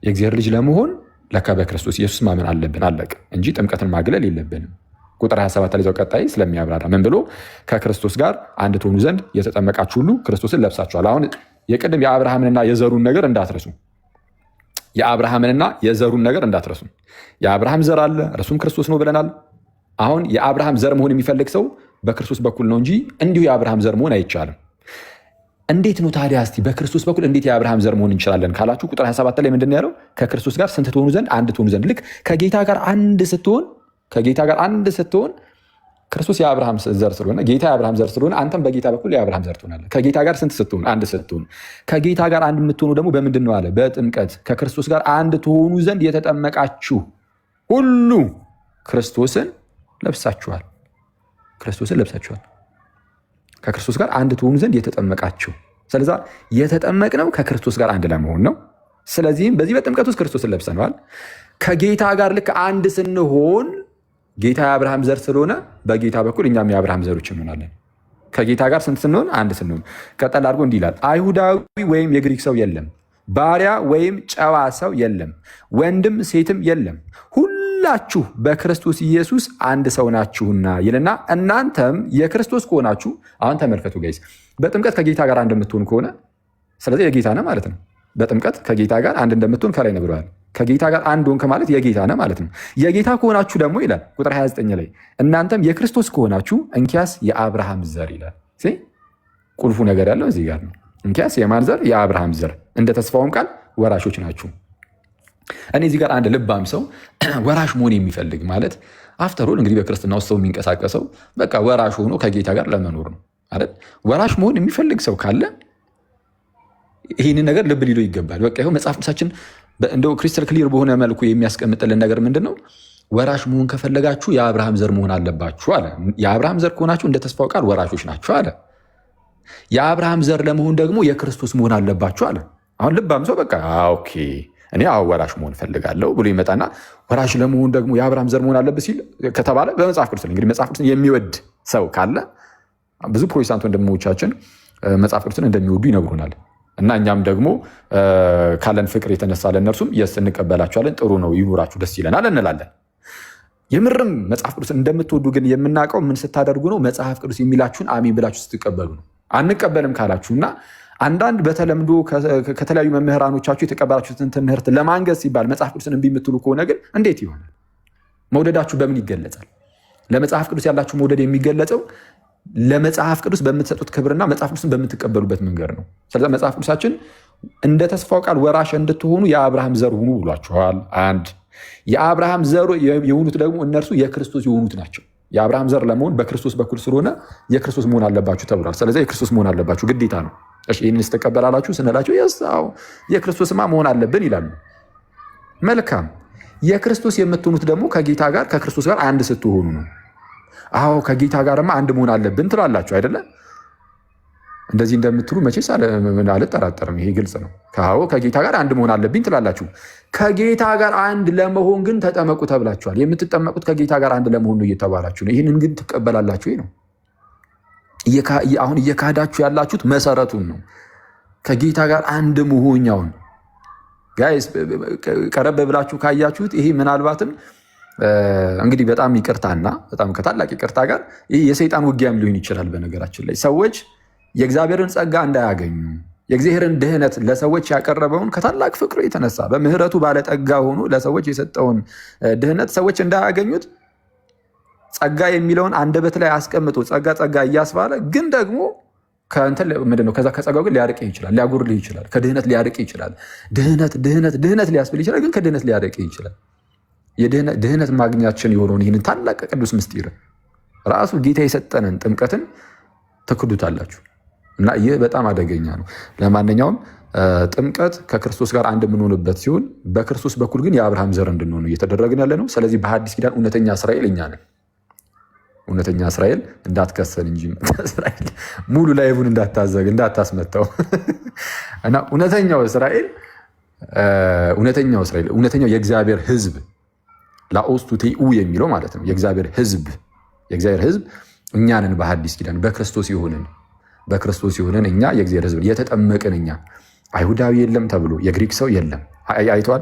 የእግዚአብሔር ልጅ ለመሆን ለካ በክርስቶስ ኢየሱስ ማመን አለብን፣ አለቀ እንጂ ጥምቀትን ማግለል የለብንም። ቁጥር 27 ላይ ቀጣይ ስለሚያብራራ ምን ብሎ ከክርስቶስ ጋር አንድ ትሆኑ ዘንድ የተጠመቃችሁ ሁሉ ክርስቶስን ለብሳችኋል። አሁን የቅድም የአብርሃምንና የዘሩን ነገር እንዳትረሱ። የአብርሃምንና የዘሩን ነገር እንዳትረሱ። የአብርሃም ዘር አለ፣ እርሱም ክርስቶስ ነው ብለናል። አሁን የአብርሃም ዘር መሆን የሚፈልግ ሰው በክርስቶስ በኩል ነው እንጂ እንዲሁ የአብርሃም ዘር መሆን አይቻልም። እንዴት ነው ታዲያ? እስቲ በክርስቶስ በኩል እንዴት የአብርሃም ዘር መሆን እንችላለን ካላችሁ ቁጥር 27 ላይ ምንድን ነው ያለው? ከክርስቶስ ጋር ስንት ትሆኑ ዘንድ? አንድ ትሆኑ ዘንድ። ልክ ከጌታ ጋር አንድ ስትሆን ክርስቶስ የአብርሃም ዘር ስለሆነ ጌታ የአብርሃም ዘር ስለሆነ አንተም በጌታ በኩል የአብርሃም ዘር ትሆናለህ። ከጌታ ጋር ስንት ስትሆን? አንድ ስትሆን። ከጌታ ጋር አንድ የምትሆኑ ደግሞ በምንድን ነው አለ? በጥምቀት። ከክርስቶስ ጋር አንድ ትሆኑ ዘንድ የተጠመቃችሁ ሁሉ ክርስቶስን ለብሳችኋል። ክርስቶስን ለብሳችኋል። ከክርስቶስ ጋር አንድ ትሆኑ ዘንድ የተጠመቃችሁ። ስለዛ የተጠመቅነው ከክርስቶስ ጋር አንድ ለመሆን ነው። ስለዚህም በዚህ በጥምቀት ውስጥ ክርስቶስን ለብሰነዋል። ከጌታ ጋር ልክ አንድ ስንሆን ጌታ የአብርሃም ዘር ስለሆነ በጌታ በኩል እኛም የአብርሃም ዘሮች እንሆናለን። ከጌታ ጋር ስንት ስንሆን? አንድ ስንሆን። ቀጠል አድርጎ እንዲህ ይላል፣ አይሁዳዊ ወይም የግሪክ ሰው የለም፣ ባሪያ ወይም ጨዋ ሰው የለም፣ ወንድም ሴትም የለም፣ ሁላችሁ በክርስቶስ ኢየሱስ አንድ ሰው ናችሁና ይልና እናንተም የክርስቶስ ከሆናችሁ። አሁን ተመልከቱ ጋይስ፣ በጥምቀት ከጌታ ጋር አንድ የምትሆን ከሆነ ስለዚህ የጌታ ነህ ማለት ነው። በጥምቀት ከጌታ ጋር አንድ እንደምትሆን ከላይ ነግረዋል። ከጌታ ጋር አንድ ሆንክ ማለት የጌታ ነህ ማለት ነው። የጌታ ከሆናችሁ ደግሞ ይላል ቁጥር 29 ላይ እናንተም የክርስቶስ ከሆናችሁ እንኪያስ የአብርሃም ዘር ይላል። ቁልፉ ነገር ያለው እዚህ ጋር ነው። እንኪያስ የማን ዘር? የአብርሃም ዘር፣ እንደ ተስፋውም ቃል ወራሾች ናችሁ። እኔ እዚህ ጋር አንድ ልባም ሰው ወራሽ መሆን የሚፈልግ ማለት አፍተሮል እንግዲህ በክርስትና ውስጥ ሰው የሚንቀሳቀሰው በቃ ወራሽ ሆኖ ከጌታ ጋር ለመኖር ነው አይደል? ወራሽ መሆን የሚፈልግ ሰው ካለ ይህንን ነገር ልብ ሊሎ ይገባል። በቃ ይኸው መጽሐፍ ቅዱሳችን እንደው ክሪስታል ክሊር በሆነ መልኩ የሚያስቀምጥልን ነገር ምንድን ነው? ወራሽ መሆን ከፈለጋችሁ የአብርሃም ዘር መሆን አለባችሁ አለ። የአብርሃም ዘር ከሆናችሁ እንደ ተስፋው ቃል ወራሾች ናችሁ አለ። የአብርሃም ዘር ለመሆን ደግሞ የክርስቶስ መሆን አለባችሁ አለ። አሁን ልባም ሰው በቃ ኦኬ እኔ ወራሽ መሆን እፈልጋለሁ ብሎ ይመጣና ወራሽ ለመሆን ደግሞ የአብርሃም ዘር መሆን አለበት ሲል ከተባለ በመጽሐፍ ቅዱስ እንግዲህ መጽሐፍ ቅዱስን የሚወድ ሰው ካለ ብዙ ፕሮቴስታንት ወንድሞቻችን መጽሐፍ ቅዱስን እንደሚወዱ ይነግሩናል። እና እኛም ደግሞ ካለን ፍቅር የተነሳ ለእነርሱም የስ እንቀበላችኋለን፣ ጥሩ ነው፣ ይኑራችሁ፣ ደስ ይለናል እንላለን። የምርም መጽሐፍ ቅዱስ እንደምትወዱ ግን የምናውቀው ምን ስታደርጉ ነው? መጽሐፍ ቅዱስ የሚላችሁን አሜን ብላችሁ ስትቀበሉ ነው። አንቀበልም ካላችሁ እና አንዳንድ በተለምዶ ከተለያዩ መምህራኖቻችሁ የተቀበላችሁትን ትምህርት ለማንገስ ሲባል መጽሐፍ ቅዱስን እምቢ የምትሉ ከሆነ ግን እንዴት ይሆናል? መውደዳችሁ በምን ይገለጻል? ለመጽሐፍ ቅዱስ ያላችሁ መውደድ የሚገለጸው ለመጽሐፍ ቅዱስ በምትሰጡት ክብርና መጽሐፍ ቅዱስን በምትቀበሉበት መንገድ ነው። ስለዚህ መጽሐፍ ቅዱሳችን እንደ ተስፋው ቃል ወራሽ እንድትሆኑ የአብርሃም ዘር ሁኑ ብሏችኋል። አንድ የአብርሃም ዘር የሆኑት ደግሞ እነርሱ የክርስቶስ የሆኑት ናቸው። የአብርሃም ዘር ለመሆን በክርስቶስ በኩል ስለሆነ የክርስቶስ መሆን አለባችሁ ተብሏል። ስለዚህ የክርስቶስ መሆን አለባችሁ ግዴታ ነው። እሺ ይህንን ስትቀበላላችሁ ስንላቸው የክርስቶስማ መሆን አለብን ይላሉ። መልካም የክርስቶስ የምትሆኑት ደግሞ ከጌታ ጋር ከክርስቶስ ጋር አንድ ስትሆኑ ነው። አዎ ከጌታ ጋርማ አንድ መሆን አለብን ትላላችሁ አይደለ? እንደዚህ እንደምትሉ መቼስ አልጠራጠርም። ይሄ ግልጽ ነው። ከጌታ ጋር አንድ መሆን አለብኝ ትላላችሁ። ከጌታ ጋር አንድ ለመሆን ግን ተጠመቁ ተብላችኋል። የምትጠመቁት ከጌታ ጋር አንድ ለመሆን ነው እየተባላችሁ ነው። ይህንን ግን ትቀበላላችሁ ነው። አሁን እየካዳችሁ ያላችሁት መሰረቱን ነው። ከጌታ ጋር አንድ መሆኛውን ጋይስ ቀረብ ብላችሁ ካያችሁት ይሄ ምናልባትም እንግዲህ በጣም ይቅርታና በጣም ከታላቅ ይቅርታ ጋር ይህ የሰይጣን ውጊያም ሊሆን ይችላል። በነገራችን ላይ ሰዎች የእግዚአብሔርን ጸጋ እንዳያገኙ የእግዚአብሔርን ድህነት ለሰዎች ያቀረበውን ከታላቅ ፍቅሩ የተነሳ በምህረቱ ባለጠጋ ሆኖ ለሰዎች የሰጠውን ድህነት ሰዎች እንዳያገኙት ጸጋ የሚለውን አንደበት ላይ አስቀምጦ ጸጋ ጸጋ እያስባለ ግን ደግሞ ምንድነው ከጸጋው ግን ሊያርቅህ ይችላል፣ ሊያጎርልህ ይችላል፣ ከድህነት ሊያርቅህ ይችላል። ድህነት ሊያስብል ይችላል፣ ግን ከድህነት ሊያርቅህ ይችላል። ድህነት ማግኛችን የሆነውን ይህንን ታላቅ ቅዱስ ምስጢር ራሱ ጌታ የሰጠንን ጥምቀትን ትክዱታላችሁ እና ይህ በጣም አደገኛ ነው። ለማንኛውም ጥምቀት ከክርስቶስ ጋር አንድ የምንሆንበት ሲሆን በክርስቶስ በኩል ግን የአብርሃም ዘር እንድንሆን እየተደረግን ያለ ነው። ስለዚህ በሐዲስ ኪዳን እውነተኛ እስራኤል እኛ ነን። እውነተኛ እስራኤል እንዳትከሰል እንጂ እስራኤል ሙሉ ላይቡን እንዳታስመታው እና እውነተኛው የእግዚአብሔር ሕዝብ ላኦስቱቴኡ የሚለው ማለት ነው። የእግዚአብሔር ሕዝብ እኛንን በሐዲስ ኪዳን በክርስቶስ የሆንን እኛ የእግዚአብሔር ሕዝብ የተጠመቅን እኛ አይሁዳዊ የለም ተብሎ የግሪክ ሰው የለም። አይተዋል።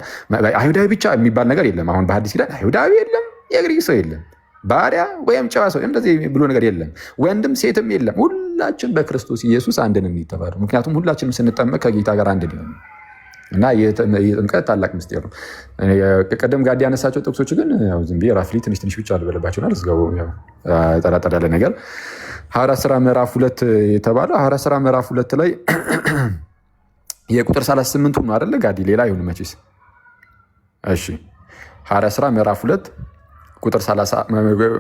አይሁዳዊ ብቻ የሚባል ነገር የለም። አሁን በሐዲስ ኪዳን አይሁዳዊ የለም፣ የግሪክ ሰው የለም፣ ባሪያ ወይም ጨዋ ሰው እንደዚህ ብሎ ነገር የለም። ወንድም ሴትም የለም። ሁላችን በክርስቶስ ኢየሱስ አንድ ነን የተባለው። ምክንያቱም ሁላችንም ስንጠመቅ ከጌታ ጋር አንድ ነን እና የጥምቀት ታላቅ ምስጢር ነው። ቅድም ጋዲ ያነሳቸው ጥቅሶች ግን ዝም ብዬ ራፍሊ ትንሽ ብቻ ልበልባቸውና ልዝገቡ ጠራጠር ያለ ነገር ሐዋርያት ሥራ ምዕራፍ 2 የተባለው ሐዋርያት ሥራ ምዕራፍ 2 ላይ የቁጥር 38 ነው አይደለ ጋዲ? ሌላ ይሁን መቼስ። እሺ ሐዋርያት ሥራ ምዕራፍ 2 ቁጥር 30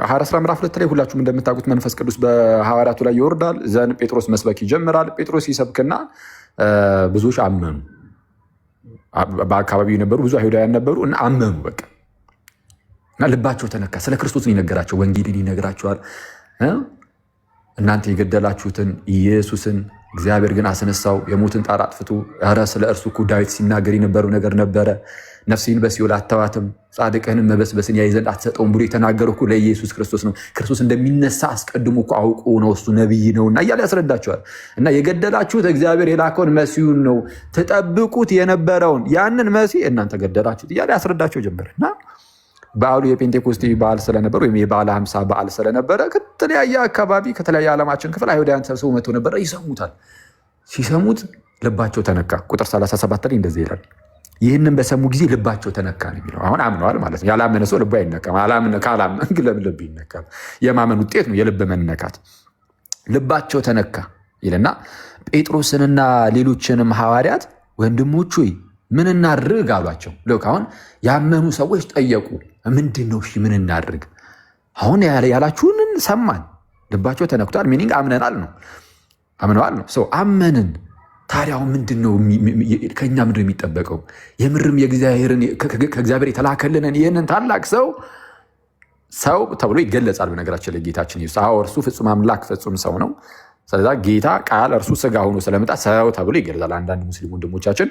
ሐዋርያት ሥራ ምዕራፍ 2 ላይ ሁላችሁም እንደምታውቁት መንፈስ ቅዱስ በሐዋርያቱ ላይ ይወርዳል። ዘንድ ጴጥሮስ መስበክ ይጀምራል። ጴጥሮስ ይሰብክና ብዙዎች አመኑ። በአካባቢው የነበሩ ብዙ አይሁዳውያን ነበሩ እና አመኑ። በቃ እና ልባቸው ተነካ። ስለ ክርስቶስ ይነገራቸው፣ ወንጌልን ይነግራቸዋል። እናንተ የገደላችሁትን ኢየሱስን እግዚአብሔር ግን አስነሳው፣ የሞትን ጣር አጥፍቶ። ኧረ ስለ እርሱ እኮ ዳዊት ሲናገር የነበረው ነገር ነበረ። ነፍሴን በሲኦል አተዋትም፣ ጻድቅህንም መበስበስን ያይ ዘንድ አትሰጠውም ብሎ የተናገረው እኮ ለኢየሱስ ክርስቶስ ነው። ክርስቶስ እንደሚነሳ አስቀድሞ እኮ አውቆ ነው፣ እሱ ነቢይ ነው እና እያለ ያስረዳቸዋል። እና የገደላችሁት እግዚአብሔር የላከውን መሲሁን ነው፣ ትጠብቁት የነበረውን ያንን መሲህ እናንተ ገደላችሁት እያለ ያስረዳቸው ጀመረ። እና በዓሉ የጴንጤኮስቴ በዓል ስለነበረ ወይም የበዓለ ሃምሳ በዓል ስለነበረ ከተለያየ አካባቢ ከተለያየ ዓለማችን ክፍል አይሁዳውያን ሰብስበው መጥተው ነበረ። ይሰሙታል። ሲሰሙት ልባቸው ተነካ። ቁጥር 37 ላይ እንደዚህ ይላል፣ ይህንን በሰሙ ጊዜ ልባቸው ተነካ ነው የሚለው። አሁን አምነዋል ማለት ነው። ያላመነ ሰው ልቡ አይነካም። ካላመን ግን ለምን ልብ ይነካል? የማመን ውጤት ነው የልብ መነካት። ልባቸው ተነካ ይልና ጴጥሮስንና ሌሎችንም ሐዋርያት ወንድሞች ሆይ ምን እናድርግ አሏቸው። ልክ አሁን ያመኑ ሰዎች ጠየቁ፣ ምንድን ነው? እሺ ምን እናድርግ? አሁን ያላችሁንን ሰማን፣ ልባቸው ተነክቷል። ሚኒንግ አምነናል ነው፣ አምነዋል ነው። ሰው አመንን። ታዲያ አሁን ምንድን ነው ከእኛ ምንድን ነው የሚጠበቀው? የምርም ከእግዚአብሔር የተላከልንን ይህንን ታላቅ ሰው ተብሎ ይገለጻል። በነገራችን ላይ ጌታችን ኢየሱስ እርሱ ፍጹም አምላክ ፍጹም ሰው ነው። ስለዛ ጌታ ቃል እርሱ ስጋ ሆኖ ስለመጣ ሰው ተብሎ ይገለጻል። አንዳንድ ሙስሊም ወንድሞቻችን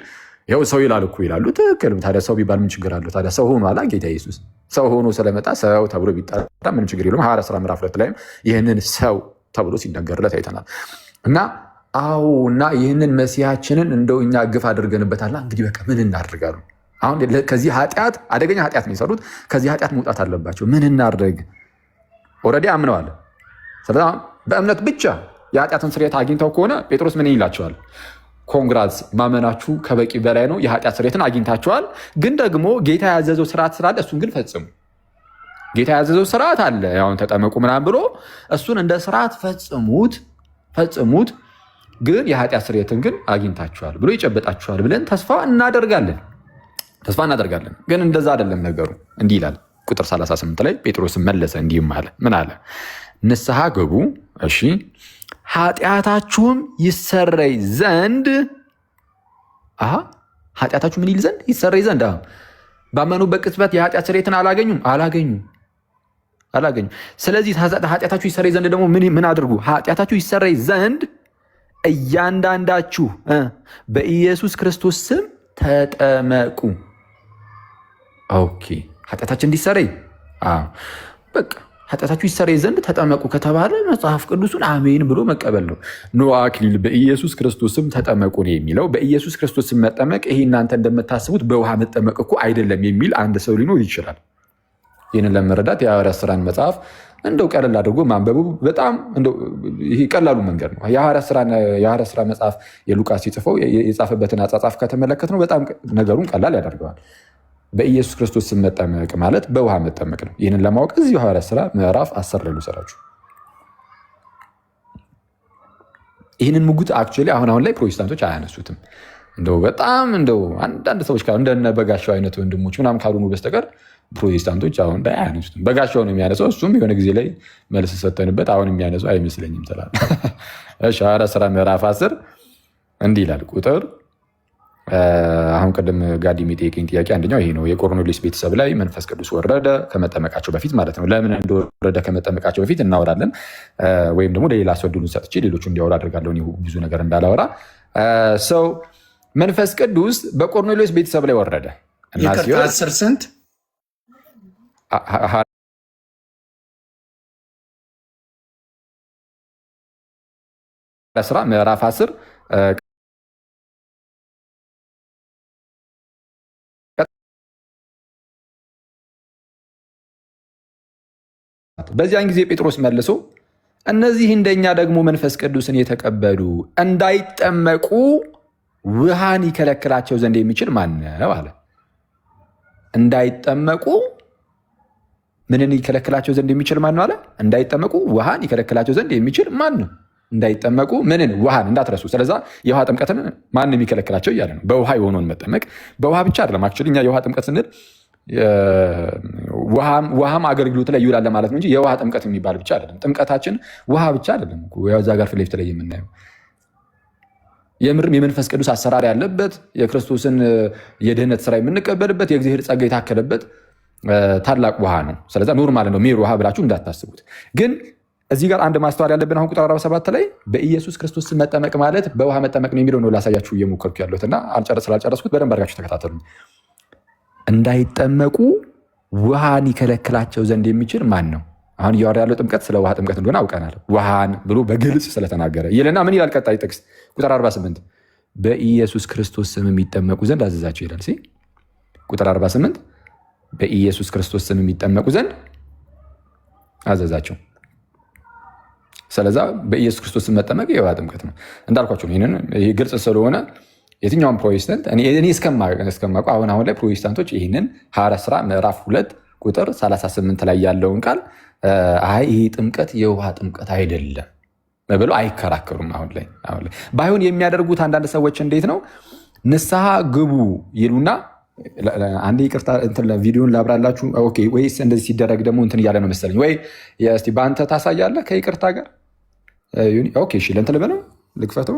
ይኸው ሰው ይላል እኮ ይላሉ። ትክክል። ታዲያ ሰው ቢባል ምን ችግር አለው? ታዲያ ሰው ሆኖ አላ ጌታ ኢየሱስ ሰው ሆኖ ስለመጣ ሰው ተብሎ ቢጠራ ምን ችግር የለውም። ሐዋርያት ሥራ ምዕራፍ 2 ላይም ይህንን ሰው ተብሎ ሲነገርለት አይተናል። እና እና ይህንን መሲሐችንን እንደው እኛ ግፍ አድርገንበታል። እንግዲህ በቃ ምን እናድርጋሉ? አሁን ከዚህ ኃጢአት አደገኛ ኃጢአት ነው የሰሩት። ከዚህ ኃጢአት መውጣት አለባቸው። ምን እናድርግ? ኦልሬዲ አምነዋል። ስለዚህ በእምነት ብቻ የኃጢአትን ስርየት አግኝተው ከሆነ ጴጥሮስ ምን ይላቸዋል? ኮንግራትስ፣ ማመናችሁ ከበቂ በላይ ነው። የኃጢአት ስርየትን አግኝታችኋል። ግን ደግሞ ጌታ ያዘዘው ስርዓት ስላለ እሱን ግን ፈጽሙ። ጌታ ያዘዘው ስርዓት አለ፣ ያውን ተጠመቁ ምናምን ብሎ እሱን እንደ ስርዓት ፈጽሙት። ግን የኃጢአት ስርየትን ግን አግኝታችኋል ብሎ ይጨበጣችኋል ብለን ተስፋ እናደርጋለን። ግን እንደዛ አይደለም ነገሩ። እንዲህ ይላል ቁጥር 38 ላይ ጴጥሮስን መለሰ እንዲህም አለ። ምን አለ? ንስሐ ግቡ፣ እሺ፣ ኃጢአታችሁም ይሰረይ ዘንድ። ኃጢአታችሁ ምን ይል ዘንድ? ይሰረይ ዘንድ። ባመኑበት ቅጽበት የኃጢአት ስርየትን አላገኙም። ስለዚህ ኃጢአታችሁ ይሰረይ ዘንድ ደግሞ ምን አድርጉ? ኃጢአታችሁ ይሰረይ ዘንድ እያንዳንዳችሁ በኢየሱስ ክርስቶስ ስም ተጠመቁ። ኦኬ፣ ኃጢአታችን እንዲሰረይ በቃ ኃጢአታችሁ ይሰረይ ዘንድ ተጠመቁ ከተባለ መጽሐፍ ቅዱሱን አሜን ብሎ መቀበል ነው። ኖ አክሊል በኢየሱስ ክርስቶስ ስም ተጠመቁ ነው የሚለው። በኢየሱስ ክርስቶስ ስም መጠመቅ ይሄ እናንተ እንደምታስቡት በውሃ መጠመቅ እኮ አይደለም የሚል አንድ ሰው ሊኖር ይችላል። ይህንን ለመረዳት የሐዋርያት ሥራን መጽሐፍ እንደው ቀለል አድርጎ ማንበቡ በጣም ይሄ ቀላሉ መንገድ ነው። የሐዋርያት ሥራ መጽሐፍ የሉቃስ ሲጽፈው የጻፈበትን አጻጻፍ ከተመለከት ነው በጣም ነገሩን ቀላል ያደርገዋል። በኢየሱስ ክርስቶስ ስም መጠመቅ ማለት በውሃ መጠመቅ ነው። ይህንን ለማወቅ እዚሁ ሐዋርያት ሥራ ምዕራፍ 10 ላይ ልውሰዳችሁ። ይህንን ሙግት አክቹዋሊ አሁን ላይ ፕሮቴስታንቶች አያነሱትም። በጣም አንዳንድ ሰዎች እንደነ በጋሻው አይነት ወንድሞች ምናምን ካልሆኑ በስተቀር ፕሮቴስታንቶች አሁን ላይ አያነሱትም። በጋሻው ነው የሚያነሳው። እሱም የሆነ ጊዜ ላይ መልስ ሰጠንበት። አሁን የሚያነሱ አይመስለኝም ትላለህ። እሺ ሐዋርያት ሥራ ምዕራፍ 10 እንዲህ ይላል ቁጥር አሁን ቅድም ጋዲ የሚጠይቀኝ ጥያቄ አንደኛው ይሄ ነው። የቆርኔሌዎስ ቤተሰብ ላይ መንፈስ ቅዱስ ወረደ ከመጠመቃቸው በፊት ማለት ነው። ለምን እንደወረደ ከመጠመቃቸው በፊት እናወራለን፣ ወይም ደግሞ ለሌላ ሰው ዕድሉን ሰጥቼ ሌሎቹ እንዲያወራ አድርጋለሁ፣ ብዙ ነገር እንዳላወራ። ሰው መንፈስ ቅዱስ በቆርኔሌዎስ ቤተሰብ ላይ ወረደ እና ሥራ ምዕራፍ 10 በዚያን ጊዜ ጴጥሮስ መልሶ እነዚህ እንደኛ ደግሞ መንፈስ ቅዱስን የተቀበሉ እንዳይጠመቁ ውሃን ይከለክላቸው ዘንድ የሚችል ማን ነው አለ። እንዳይጠመቁ ምንን ይከለክላቸው ዘንድ የሚችል ማን ነው አለ? እንዳይጠመቁ ውሃን ይከለክላቸው ዘንድ የሚችል ማን ነው? እንዳይጠመቁ ምንን? ውሃን እንዳትረሱ። ስለዛ የውሃ ጥምቀትን ማንም የሚከለክላቸው እያለ ነው። በውሃ የሆነውን መጠመቅ በውሃ ብቻ አይደለም። አክቹዋሊ እኛ የውሃ ጥምቀት ስንል ውሃም አገልግሎት ላይ ይውላል ማለት ነው እንጂ የውሃ ጥምቀት የሚባል ብቻ አይደለም። ጥምቀታችን ውሃ ብቻ አይደለም። እዛ ጋር ፊት ለፊት ላይ የምናየው የምርም የመንፈስ ቅዱስ አሰራር ያለበት የክርስቶስን የድህነት ስራ የምንቀበልበት የእግዚአብሔር ጸጋ የታከለበት ታላቅ ውሃ ነው። ስለዛ ኖርማል ነው ሜር ውሃ ብላችሁ እንዳታስቡት። ግን እዚህ ጋር አንድ ማስተዋል ያለብን አሁን ቁጥር 47 ላይ በኢየሱስ ክርስቶስ መጠመቅ ማለት በውሃ መጠመቅ ነው የሚለው ነው ላሳያችሁ እየሞከርኩ ያለሁት እና ስላልጨረስኩት በደንብ አድርጋችሁ ተከታተሉኝ። እንዳይጠመቁ ውሃን ይከለክላቸው ዘንድ የሚችል ማን ነው? አሁን እያወራ ያለው ጥምቀት ስለ ውሃ ጥምቀት እንደሆነ አውቀናል። ውሃን ብሎ በግልጽ ስለተናገረ ይልና ምን ይላል? ቀጣይ ጥቅስ ቁጥር 48 በኢየሱስ ክርስቶስ ስም የሚጠመቁ ዘንድ አዘዛቸው ይላል። ቁጥር 48 በኢየሱስ ክርስቶስ ስም የሚጠመቁ ዘንድ አዘዛቸው። ስለዛ በኢየሱስ ክርስቶስ ስም መጠመቅ የውሃ ጥምቀት ነው እንዳልኳቸው ነው። ይህ ግልጽ ስለሆነ የትኛውም ፕሮቴስታንት እኔ እስከማውቀው አሁን ላይ ፕሮቴስታንቶች ይህንን ሐዋርያት ሥራ ምዕራፍ 2 ቁጥር 38 ላይ ያለውን ቃል አይ ይህ ጥምቀት የውሃ ጥምቀት አይደለም ብለው አይከራከሩም። አሁን ላይ ባይሆን የሚያደርጉት አንዳንድ ሰዎች እንዴት ነው ንስሐ ግቡ ይሉና አንዴ ይቅርታ ቪዲዮን ላብራላችሁ። ኦኬ ወይስ እንደዚህ ሲደረግ ደግሞ እንትን እያለ ነው መሰለኝ። ወይ እስቲ በአንተ ታሳያለህ ከይቅርታ ጋር ኦኬ እሺ ለእንትን ልበለው ልክፈተው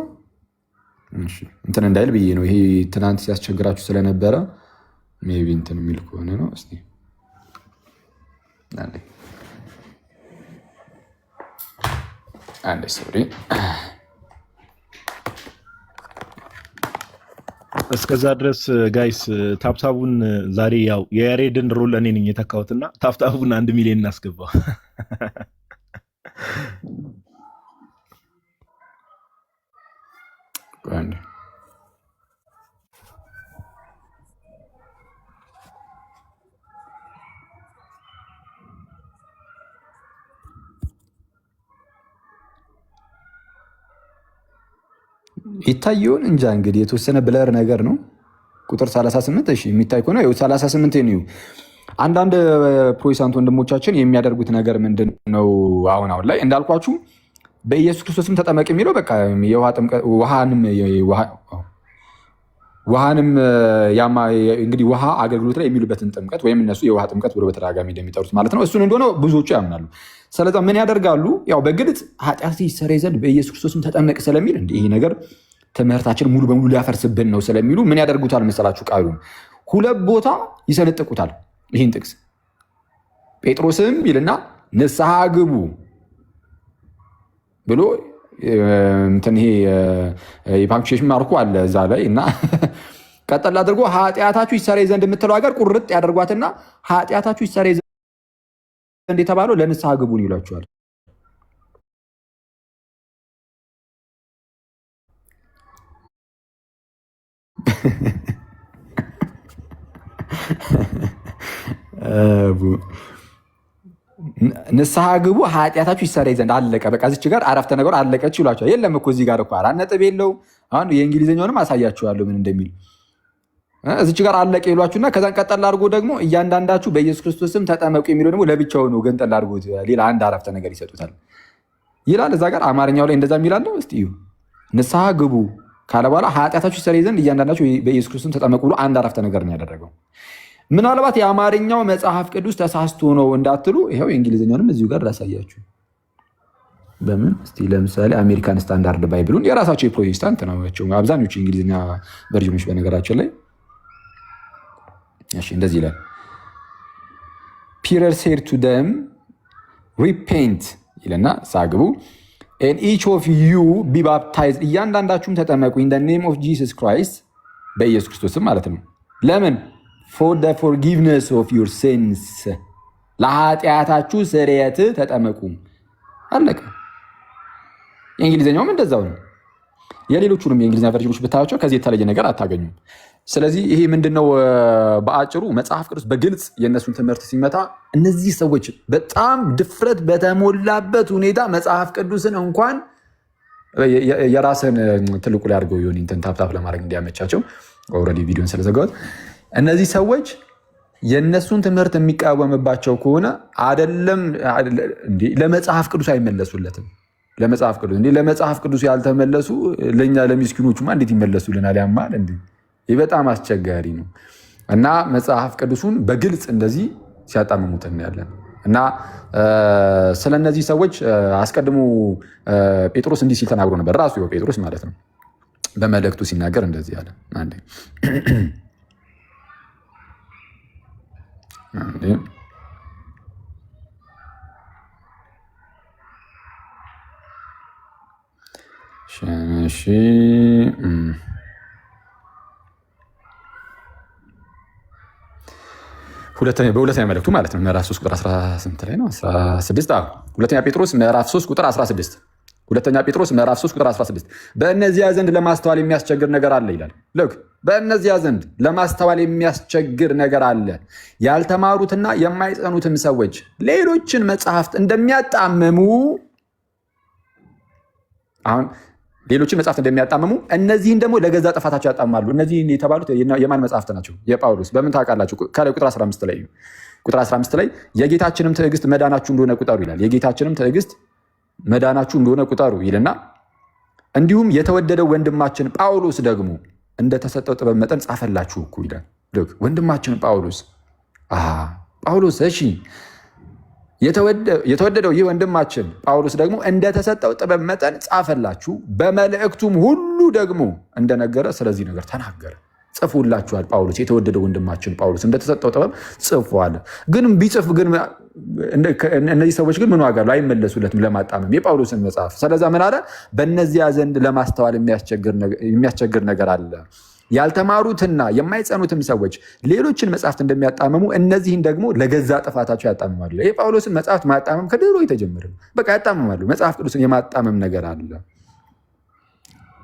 እንትን እንዳይል ብዬ ነው። ይሄ ትናንት ሲያስቸግራችሁ ስለነበረ ሜይ ቢ እንትን የሚል ከሆነ ነው። እስቲ አንዴ ሶሪ። እስከዛ ድረስ ጋይስ ታፕታቡን ዛሬ ያው የያሬድን ሮል እኔ ነኝ የተካሁትና ታፕታቡን 1 ሚሊዮን እናስገባ። ይታየውን እንጃ እንግዲህ የተወሰነ ብለር ነገር ነው። ቁጥር 38 እሺ የሚታይ ከሆነ 38 ነው። አንዳንድ ፕሮቴስታንት ወንድሞቻችን የሚያደርጉት ነገር ምንድን ነው? አሁን ላይ እንዳልኳችሁ በኢየሱስ ክርስቶስም ተጠመቅ የሚለው በቃ ውሃንም እንግዲህ ውሃ አገልግሎት ላይ የሚሉበትን ጥምቀት ወይም እነሱ የውሃ ጥምቀት ብሎ በተደጋጋሚ እንደሚጠሩት ማለት ነው እሱን እንደሆነ ብዙዎቹ ያምናሉ። ስለዛ ምን ያደርጋሉ? ያው በግልጽ ኃጢአት ይሰረይ ዘንድ በኢየሱስ ክርስቶስም ተጠመቅ ስለሚል ይህ ነገር ትምህርታችን ሙሉ በሙሉ ሊያፈርስብን ነው ስለሚሉ ምን ያደርጉታል መሰላችሁ? ቃሉን 2 ቦታ ይሰነጥቁታል። ይህን ጥቅስ ጴጥሮስም ይልና ንስሐ ግቡ ብሎ ይሄ የፓንክቹዌሽን ማርኩ አለ እዛ ላይ እና ቀጠል አድርጎ ኃጢአታችሁ ይሰረይ ዘንድ የምትለው ሀገር ቁርጥ ያደርጓትና ኃጢአታችሁ ይሰረይ ዘንድ የተባለው ለንስሐ ግቡን ይሏቸዋል። ንስሐ ግቡ ኃጢአታችሁ ይሰረይ ዘንድ አለቀ። በቃ እዚች ጋር አረፍተ ነገር አለቀች ይሏቸዋል። የለም እኮ እዚህ ጋር እኮ 4 ነጥብ የለውም። አሁን የእንግሊዝኛውንም አሳያችኋለሁ ምን እንደሚል። እዚች ጋር አለቀ ይሏችሁና ከዛን ቀጠል አድርጎ ደግሞ እያንዳንዳችሁ በኢየሱስ ክርስቶስም ተጠመቁ የሚለው ደግሞ ለብቻው ነው ገንጠል አድርጎት ሌላ አንድ አረፍተ ነገር ይሰጡታል ይላል። እዛ ጋር አማርኛው ላይ እንደዛ የሚላለው እስቲ እዩ። ንስሐ ግቡ ካለ በኋላ ኃጢአታችሁ ይሰረይ ዘንድ እያንዳንዳችሁ በኢየሱስ ክርስቶስም ተጠመቁ ብሎ አንድ አረፍተ ነገር ነው ያደረገው። ምናልባት የአማርኛው መጽሐፍ ቅዱስ ተሳስቶ ነው እንዳትሉ ይኸው የእንግሊዝኛውንም እዚሁ ጋር ላሳያችሁ። በምን እስቲ ለምሳሌ አሜሪካን ስታንዳርድ ባይብሉን የራሳቸው የፕሮቴስታንት ናቸው አብዛኞቹ የእንግሊዝኛ ቨርዥኖች በነገራችን ላይ። እሺ እንደዚህ ይላል ፒተር ሴድ ቱ ደም ሪፔንት ይልና ሳግቡ and each of you be baptized እያንዳንዳችሁም ተጠመቁ in the name of Jesus Christ በኢየሱስ ክርስቶስም ማለት ነው። ለምን for the forgiveness of your sins ለኃጢአታችሁ ስርየት ተጠመቁ አለቀ። የእንግሊዝኛውም እንደዛው ነው። የሌሎቹንም የእንግሊዝኛ ቨርዥኖች ብታያቸው ከዚህ የተለየ ነገር አታገኙም። ስለዚህ ይሄ ምንድነው በአጭሩ መጽሐፍ ቅዱስ በግልጽ የእነሱን ትምህርት ሲመታ እነዚህ ሰዎች በጣም ድፍረት በተሞላበት ሁኔታ መጽሐፍ ቅዱስን እንኳን የራስን ትልቁ ላይ አድርገው ይሆን እንትን ታፕታፕ ለማድረግ እንዲያመቻቸው ኦልሬዲ ቪዲዮን ስለዘጋሁት እነዚህ ሰዎች የእነሱን ትምህርት የሚቃወምባቸው ከሆነ አይደለም እንዴ ለመጽሐፍ ቅዱስ አይመለሱለትም። ለመጽሐፍ ቅዱስ ያልተመለሱ ለኛ ለሚስኪኖቹማ እንዴት ይመለሱልናል? ያማል እንዴ! ይህ በጣም አስቸጋሪ ነው እና መጽሐፍ ቅዱሱን በግልጽ እንደዚህ ሲያጣምሙት እናያለን። እና ስለነዚህ ሰዎች አስቀድሞ ጴጥሮስ እንዲህ ሲል ተናግሮ ነበር። ራሱ ጴጥሮስ ማለት ነው በመልእክቱ ሲናገር እንደዚህ አለ። በሁለተኛ መልእክቱ ማለት ነው ምዕራፍ 3 ቁጥር 18 ላይ ነው 16 ሁለተኛ ጴጥሮስ ምዕራፍ 3 ቁጥር 16 ሁለተኛ ጴጥሮስ ምዕራፍ 3 ቁጥር 16 በእነዚያ ዘንድ ለማስተዋል የሚያስቸግር ነገር አለ ይላል። ልክ በእነዚያ ዘንድ ለማስተዋል የሚያስቸግር ነገር አለ፣ ያልተማሩትና የማይጸኑትም ሰዎች ሌሎችን መጽሐፍት እንደሚያጣምሙ አሁን ሌሎችን መጽሐፍት እንደሚያጣምሙ እነዚህን ደግሞ ለገዛ ጥፋታቸው ያጣምማሉ። እነዚህ የተባሉት የማን መጽሐፍት ናቸው? የጳውሎስ። በምን ታውቃላችሁ? ከላይ ቁጥር 15 ላይ ቁጥር 15 ላይ የጌታችንም ትዕግስት መዳናችሁ እንደሆነ ቁጠሩ ይላል። የጌታችንም ትዕግስት መዳናችሁ እንደሆነ ቁጠሩ ይልና እንዲሁም የተወደደው ወንድማችን ጳውሎስ ደግሞ እንደተሰጠው ጥበብ መጠን ጻፈላችሁ እኮ ይላል። ወንድማችን ጳውሎስ እሺ የተወደደው ይህ ወንድማችን ጳውሎስ ደግሞ እንደተሰጠው ጥበብ መጠን ጻፈላችሁ፣ በመልእክቱም ሁሉ ደግሞ እንደነገረ ስለዚህ ነገር ተናገረ። ጽፎላችኋል። ጳውሎስ የተወደደው ወንድማችን ጳውሎስ እንደተሰጠው ጥበብ ጽፏል። ግን ቢጽፍ ግን እነዚህ ሰዎች ግን ምን ዋጋ አለው? አይመለሱለትም ለማጣመም የጳውሎስን መጽሐፍ። ስለዛ ምን አለ? በእነዚያ ዘንድ ለማስተዋል የሚያስቸግር ነገር አለ፣ ያልተማሩትና የማይጸኑትም ሰዎች ሌሎችን መጽሐፍት እንደሚያጣምሙ እነዚህን ደግሞ ለገዛ ጥፋታቸው ያጣምማሉ። የጳውሎስን መጽሐፍት ማጣመም ከድሮ የተጀመረ ነው። በቃ ያጣምማሉ። መጽሐፍ ቅዱስን የማጣመም ነገር አለ።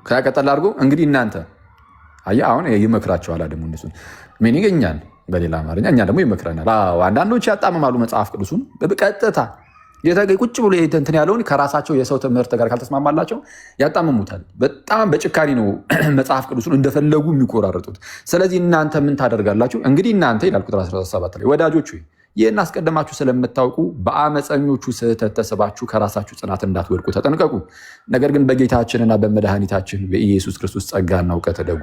ከቀጠል አድርጎ እንግዲህ እናንተ አሁን ይመክራቸዋል። ደግሞ እነሱን ምን ይገኛል? በሌላ አማርኛ እኛ ደግሞ ይመክረናል። አንዳንዶች ያጣምማሉ መጽሐፍ ቅዱሱን በቀጥታ ቁጭ ብሎ እንትን ያለውን ከራሳቸው የሰው ትምህርት ጋር ካልተስማማላቸው ያጣምሙታል። በጣም በጭካኔ ነው መጽሐፍ ቅዱሱን እንደፈለጉ የሚቆራረጡት። ስለዚህ እናንተ ምን ታደርጋላችሁ? እንግዲህ እናንተ ይላል ቁጥር 17 ላይ ወዳጆች ይህን አስቀድማችሁ ስለምታውቁ በአመፀኞቹ ስህተት ተስባችሁ ከራሳችሁ ጽናት እንዳትወድቁ ተጠንቀቁ። ነገር ግን በጌታችንና በመድኃኒታችን በኢየሱስ ክርስቶስ ጸጋና እውቀት እደጉ።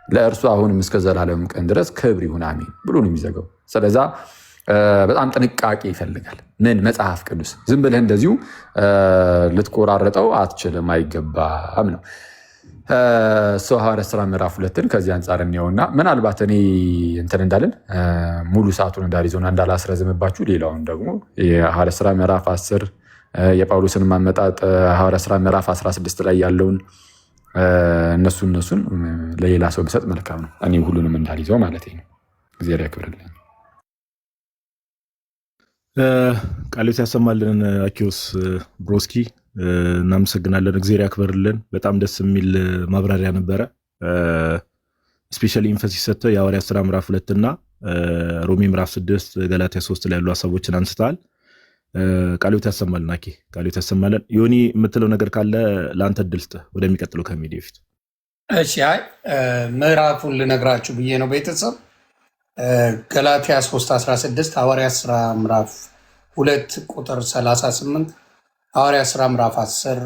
ለእርሱ አሁንም እስከ ዘላለም ቀን ድረስ ክብር ይሁን አሜን ብሎ ነው የሚዘጋው። ስለዛ በጣም ጥንቃቄ ይፈልጋል። ምን መጽሐፍ ቅዱስ ዝም ብለህ እንደዚሁ ልትቆራረጠው አትችልም፣ አይገባም ነው። ሐዋርያት ሥራ ምዕራፍ 2 ከዚህ አንጻር እንየውና ምናልባት እኔ እንትን እንዳልን ሙሉ ሰዓቱን እንዳልይዘውና እንዳላስረዝምባችሁ ሌላውን ደግሞ የሐዋርያት ሥራ ምዕራፍ 10 የጳውሎስን ማመጣጥ ሐዋርያት ሥራ ምዕራፍ 16 ላይ ያለውን እነሱን ለሌላ ሰው ብሰጥ መልካም ነው። እኔ ሁሉንም እንዳልይዘው ማለት ነው። እግዚአብሔር ያክብርልኝ። ቃሎት ያሰማልን። አኪዮስ ብሮስኪ እናመሰግናለን። እግዚአብሔር ያክብርልን። በጣም ደስ የሚል ማብራሪያ ነበረ። ስፔሻሊ ኢንፈሲስ ሰጥተህ የሐዋርያት ሥራ ምዕራፍ 2 እና ሮሜ ምዕራፍ 6 ገላትያ 3 ላይ ያሉ ሀሳቦችን አንስተሃል። ቃሎት ያሰማልን። አኬ ቃሎት ያሰማልን። ዮኒ የምትለው ነገር ካለ ለአንተ እድል ስጥህ ወደሚቀጥለው ከሚሄድ በፊት። እሺ ምዕራፉን ልነግራችሁ ብዬ ነው ቤተሰብ። ገላትያ 3:16 ሐዋርያት ሥራ ምዕራፍ 2 ቁጥር 38 ሐዋርያት ሥራ ምዕራፍ 10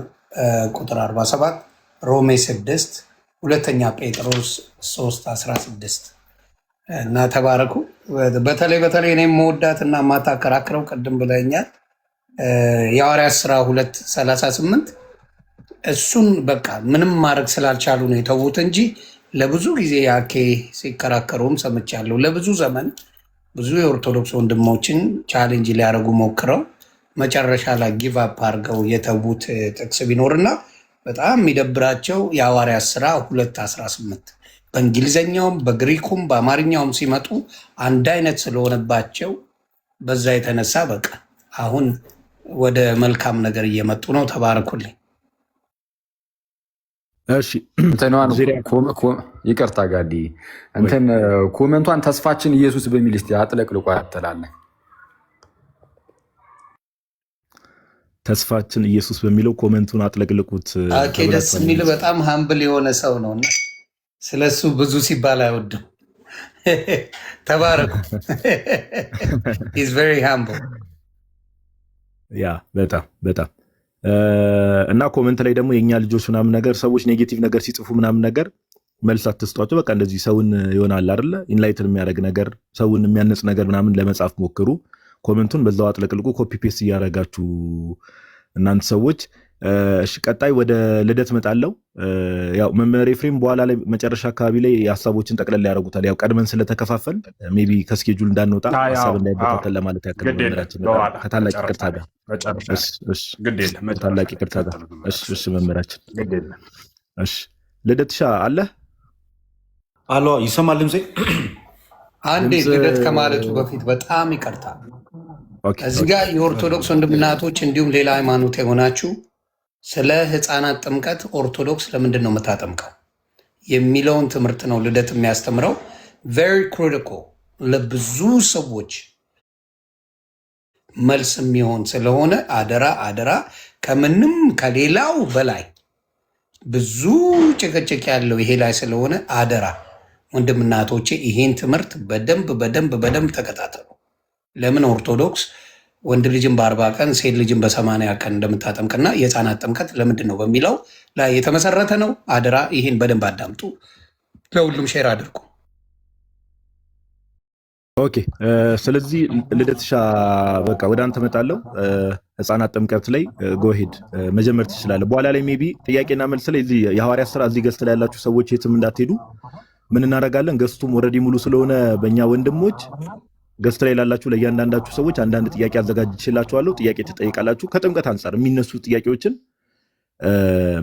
ቁጥር 47 ሮሜ 6 ሁለተኛ ጴጥሮስ 3:16 እና ተባረኩ። በተለይ እኔ መወዳት እና ማታከራክረው ቅድም ብለኛል የሐዋርያት ሥራ 2:38 እሱን በቃ ምንም ማድረግ ስላልቻሉ ነው የተዉት እንጂ ለብዙ ጊዜ ያኬ ሲከራከሩም ሰምቻለሁ። ለብዙ ዘመን ብዙ የኦርቶዶክስ ወንድሞችን ቻሌንጅ ሊያደርጉ ሞክረው መጨረሻ ላይ ጊቭ አፕ አድርገው የተዉት ጥቅስ ቢኖርና በጣም የሚደብራቸው የሐዋርያት ሥራ 2:18 በእንግሊዝኛውም በግሪኩም በአማርኛውም ሲመጡ አንድ አይነት ስለሆነባቸው በዛ የተነሳ በቃ አሁን ወደ መልካም ነገር እየመጡ ነው። ተባረኩልኝ። እሺ ይቅርታ ጋዲ እንትን ኮመንቷን ተስፋችን ኢየሱስ በሚል እስቲ አጥለቅልቆ ያተላለ ተስፋችን ኢየሱስ በሚለው ኮመንቱን አጥለቅልቁት። ደስ የሚል በጣም ሀምብል የሆነ ሰው ነው እና ስለሱ ብዙ ሲባል አይወድም። ተባረኩ። ኢዝ ቬሪ ሃምብል ያ በጣም እና ኮመንት ላይ ደግሞ የእኛ ልጆች ምናምን ነገር ሰዎች ኔጌቲቭ ነገር ሲጽፉ ምናምን ነገር መልስ አትስጧቸው። በቃ እንደዚህ ሰውን ይሆናል አይደለ ኢንላይትን የሚያደርግ ነገር ሰውን የሚያነጽ ነገር ምናምን ለመጻፍ ሞክሩ። ኮመንቱን በዛው አጥለቅልቁ። ኮፒ ፔስት እያደረጋችሁ እናንተ ሰዎች። እሺ ቀጣይ ወደ ልደት መጣለው። ያው መምህር ኤፍሬም በኋላ ላይ መጨረሻ አካባቢ ላይ ሀሳቦችን ጠቅለል ያደርጉታል። ያው ቀድመን ስለተከፋፈል ሜቢ ከስኬጁል እንዳንወጣ ሀሳብ እንዳይበታተን ለማለት ያክል መምህራችን ከታላቅ ይቅርታ ጋር ከታላቅ ይቅርታ ጋር። እሺ መምህራችን እሺ ልደትሻ አለ አሎ ይሰማል ድምጼ? አንዴ ልደት ከማለቱ በፊት በጣም ይቅርታ እዚህ ጋር የኦርቶዶክስ ወንድምናቶች እንዲሁም ሌላ ሃይማኖት የሆናችሁ ስለ ህፃናት ጥምቀት ኦርቶዶክስ ለምንድን ነው የምታጠምቀው የሚለውን ትምህርት ነው ልደት የሚያስተምረው። ቬሪ ክሪቲካል ለብዙ ሰዎች መልስ የሚሆን ስለሆነ አደራ ከምንም ከሌላው በላይ ብዙ ጭቅጭቅ ያለው ይሄ ላይ ስለሆነ አደራ ወንድምናቶቼ ይሄን ትምህርት በደንብ ተከታተሉ። ለምን ኦርቶዶክስ ወንድ ልጅን በ40 ቀን ሴት ልጅን በ80 ቀን እንደምታጠምቅና የህፃናት ጥምቀት ለምንድን ነው በሚለው ላይ የተመሰረተ ነው። አደራ ይህን በደንብ አዳምጡ፣ ለሁሉም ሼር አድርጉ። ኦኬ ስለዚህ ልደትሻ በቃ ወደ አንተ መጣለው። ህፃናት ጥምቀት ላይ ጎሄድ መጀመር ትችላለህ። በኋላ ላይ ሜቢ ጥያቄና መልስ ላይ እዚህ የሐዋርያት ስራ እዚህ ገስት ላይ ያላችሁ ሰዎች የትም እንዳትሄዱ ምን እናደርጋለን፣ ገስቱም ኦልሬዲ ሙሉ ስለሆነ በእኛ ወንድሞች ገስት ላይ ላላችሁ ለእያንዳንዳችሁ ሰዎች አንዳንድ ጥያቄ አዘጋጅቼላችኋለሁ። ጥያቄ ትጠይቃላችሁ። ከጥምቀት አንጻር የሚነሱ ጥያቄዎችን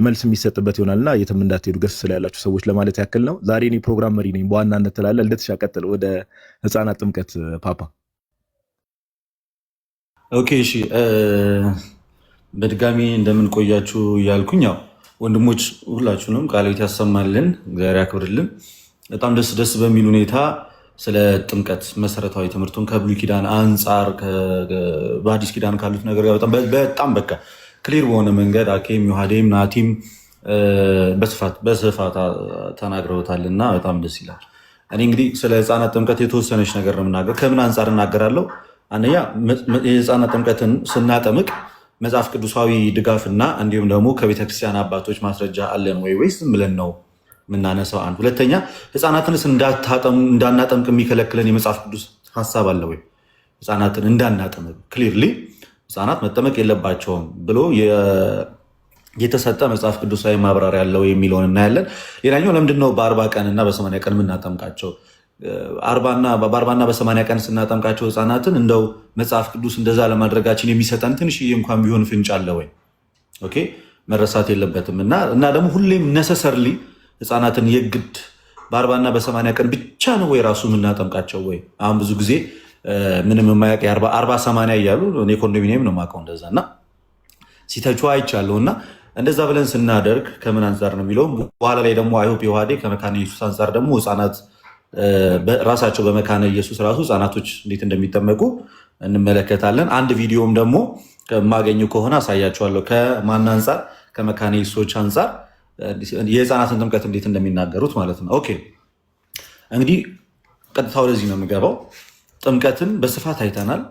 መልስ የሚሰጥበት ይሆናልና የትም እንዳትሄዱ ገስት ላይ ያላችሁ ሰዎች ለማለት ያክል ነው። ዛሬ እኔ ፕሮግራም መሪ ነኝ በዋናነት ትላለህ። ልደትሻ ቀጥል ወደ ህፃናት ጥምቀት ፓፓ። ኦኬ እሺ በድጋሚ እንደምንቆያችሁ እያልኩኝ ያው ወንድሞች ሁላችሁንም ቃለ ሕይወት ያሰማልን፣ እግዚአብሔር ያክብርልን። በጣም ደስ በሚል ሁኔታ ስለ ጥምቀት መሰረታዊ ትምህርቱን ከብሉይ ኪዳን አንጻር በአዲስ ኪዳን ካሉት ነገር ጋር በጣም በቃ ክሊር በሆነ መንገድ አኬም ዮሐዴም ናቲም በስፋት ተናግረውታል እና በጣም ደስ ይላል። እኔ እንግዲህ ስለ ህፃናት ጥምቀት የተወሰነች ነገር ነው የምናገር። ከምን አንጻር እናገራለሁ? አንደኛ የህፃናት ጥምቀትን ስናጠምቅ መጽሐፍ ቅዱሳዊ ድጋፍና እንዲሁም ደግሞ ከቤተክርስቲያን አባቶች ማስረጃ አለን ወይስ ዝም ብለን ነው የምናነሳው? አንድ ሁለተኛ ህፃናትንስ እንዳናጠምቅ የሚከለክለን የመጽሐፍ ቅዱስ ሀሳብ አለ ወይ? ህፃናትን እንዳናጠምቅ ክሊርሊ ህፃናት መጠመቅ የለባቸውም ብሎ የተሰጠ መጽሐፍ ቅዱሳዊ ማብራሪያ ያለው የሚለውን እናያለን። ሌላኛው ለምንድነው በ40 ቀን እና በ80 ቀን የምናጠምቃቸው? በ40 በ80 ቀን ስናጠምቃቸው ህፃናትን እንደው መጽሐፍ ቅዱስ እንደዛ ለማድረጋችን የሚሰጠን ትንሽዬ እንኳን ቢሆን ፍንጭ አለ ወይ? ኦኬ መረሳት የለበትም እና ደግሞ ሁሌም ነሰሰርሊ ህፃናትን የግድ በ40 በ80 ቀን ብቻ ነው ወይ ራሱ የምናጠምቃቸው ወይ? አሁን ብዙ ጊዜ ምንም የማያውቅ 40-80 እያሉ እኔ ኮንዶሚኒየም ነው የማውቀው እንደዛ እና ሲተቹ አይቻለሁ። እና እንደዛ ብለን ስናደርግ ከምን አንጻር ነው የሚለውም በኋላ ላይ ደግሞ አይሆፕ የውሃዴ ከመካነ ኢየሱስ አንጻር ደግሞ ህፃናት ራሳቸው በመካነ ኢየሱስ ራሱ ህፃናቶች እንዴት እንደሚጠመቁ እንመለከታለን። አንድ ቪዲዮም ደግሞ ከማገኘው ከሆነ አሳያቸዋለሁ። ከማን አንጻር? ከመካነ ኢየሱሶች አንጻር የህፃናትን ጥምቀት እንዴት እንደሚናገሩት ማለት ነው። ኦኬ እንግዲህ ቀጥታ ወደዚህ ነው የምገባው። ጥምቀትን በስፋት አይተናል።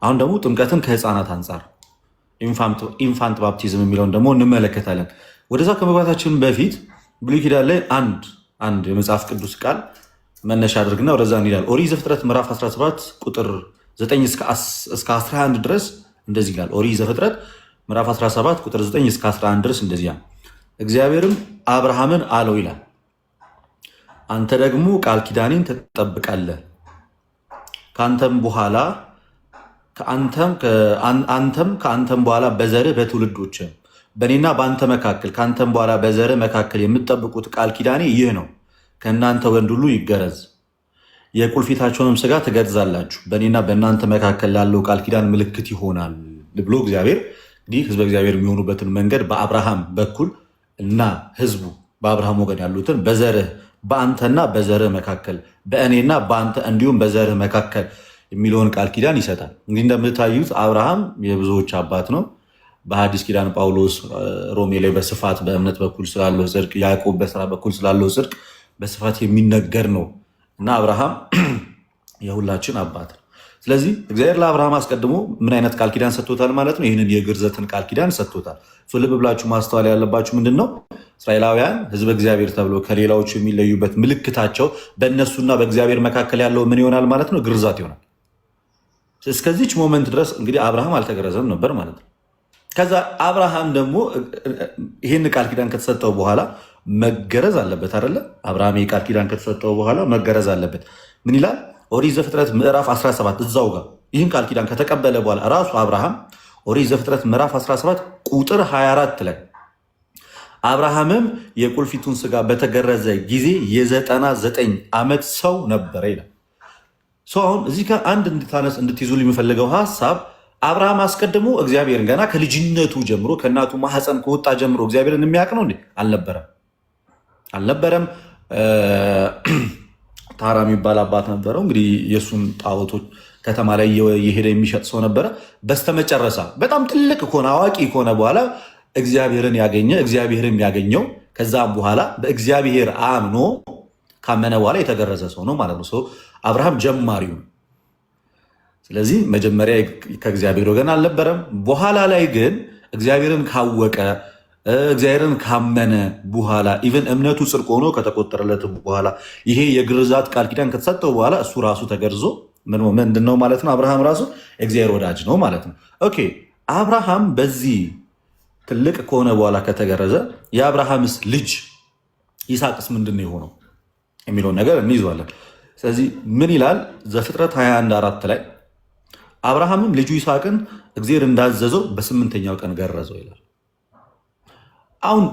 አሁን ደግሞ ጥምቀትን ከህፃናት አንጻር ኢንፋንት ባፕቲዝም የሚለውን ደግሞ እንመለከታለን። ወደዛ ከመግባታችን በፊት ብሉይ ኪዳን ላይ አንድ የመጽሐፍ ቅዱስ ቃል መነሻ አድርግና ወደዛ እንሄዳለን። ኦሪት ዘፍጥረት ምዕራፍ 17 ቁጥር 9 እስከ 11 ድረስ እንደዚህ ይላል። ኦሪት ዘፍጥረት ምዕራፍ 17 ቁጥር 9 እስከ 11 ድረስ እንደዚህ ይላል። እግዚአብሔርም አብርሃምን አለው ይላል፣ አንተ ደግሞ ቃል ኪዳኔን ትጠብቃለህ ከአንተም በኋላ በዘርህ በትውልዶችም በእኔና በአንተ መካከል ከአንተም በኋላ በዘርህ መካከል የምትጠብቁት ቃል ኪዳኔ ይህ ነው። ከእናንተ ወንድ ሁሉ ይገረዝ፣ የቁልፊታቸውንም ስጋ ትገርዛላችሁ፣ በእኔና በእናንተ መካከል ላለው ቃል ኪዳን ምልክት ይሆናል ብሎ እግዚአብሔር እንግዲህ ህዝበ እግዚአብሔር የሚሆኑበትን መንገድ በአብርሃም በኩል እና ህዝቡ በአብርሃም ወገን ያሉትን በዘርህ በአንተና በዘርህ መካከል በእኔና በአንተ እንዲሁም በዘርህ መካከል የሚለውን ቃል ኪዳን ይሰጣል። እንግዲህ እንደምታዩት አብርሃም የብዙዎች አባት ነው። በሐዲስ ኪዳን ጳውሎስ ሮሜ ላይ በስፋት በእምነት በኩል ስላለው ጽድቅ፣ ያዕቆብ በስራ በኩል ስላለው ጽድቅ በስፋት የሚነገር ነው እና አብርሃም የሁላችን አባት ነው። ስለዚህ እግዚአብሔር ለአብርሃም አስቀድሞ ምን አይነት ቃል ኪዳን ሰጥቶታል ማለት ነው? ይህንን የግርዘትን ቃል ኪዳን ሰጥቶታል። ልብ ብላችሁ ማስተዋል ያለባችሁ ምንድን ነው? እስራኤላውያን ህዝበ እግዚአብሔር ተብሎ ከሌላዎቹ የሚለዩበት ምልክታቸው በእነሱና በእግዚአብሔር መካከል ያለው ምን ይሆናል ማለት ነው? ግርዛት ይሆናል። እስከዚች ሞመንት ድረስ እንግዲህ አብርሃም አልተገረዘም ነበር ማለት ነው። ከዛ አብርሃም ደግሞ ይህን ቃል ኪዳን ከተሰጠው በኋላ መገረዝ አለበት አይደለ? አብርሃም ይህ ቃል ኪዳን ከተሰጠው በኋላ መገረዝ አለበት። ምን ይላል? ኦሪት ዘፍጥረት ምዕራፍ 17 እዛው ጋር ይህን ቃል ኪዳን ከተቀበለ በኋላ ራሱ አብርሃም ኦሪት ዘፍጥረት ምዕራፍ 17 ቁጥር 24 ላይ አብርሃምም የቁልፊቱን ስጋ በተገረዘ ጊዜ የ99 ዓመት ሰው ነበረ ይላል። አሁን እዚህ ጋር አንድ እንድትይዙ የሚፈልገው ሀሳብ አብርሃም አስቀድሞ እግዚአብሔርን ገና ከልጅነቱ ጀምሮ ከእናቱ ማህፀን ከወጣ ጀምሮ እግዚአብሔርን የሚያውቅ ነው እንዴ? አልነበረም። ታራ የሚባል አባት ነበረው። እንግዲህ የእሱን ጣዖቶች ከተማ ላይ የሄደ የሚሸጥ ሰው ነበረ። በስተመጨረሻ በጣም ትልቅ ከሆነ አዋቂ ከሆነ በኋላ እግዚአብሔርን ያገኘው ከዛም በኋላ በእግዚአብሔር አምኖ ካመነ በኋላ የተገረዘ ሰው ነው ማለት ነው። አብርሃም ጀማሪው። ስለዚህ መጀመሪያ ከእግዚአብሔር ወገን አልነበረም። በኋላ ላይ ግን እግዚአብሔርን ካወቀ እግዚአብሔርን ካመነ በኋላ ኢቨን እምነቱ ጽድቅ ሆኖ ከተቆጠረለት በኋላ ይሄ የግርዛት ቃል ኪዳን ከተሰጠው በኋላ እሱ ራሱ ተገርዞ ምንድን ነው ማለት ነው? አብርሃም ራሱ እግዚአብሔር ወዳጅ ነው ማለት ነው። ኦኬ አብርሃም በዚህ ትልቅ ከሆነ በኋላ ከተገረዘ የአብርሃምስ ልጅ ይስሐቅስ ምንድን ነው የሆነው የሚለውን ነገር እንይዘዋለን። ስለዚህ ምን ይላል? ዘፍጥረት 21:4 ላይ አብርሃምም ልጁ ይስሐቅን እግዚአብሔር እንዳዘዘው በ8ኛው ቀን ገረዘው ይላል። አሁን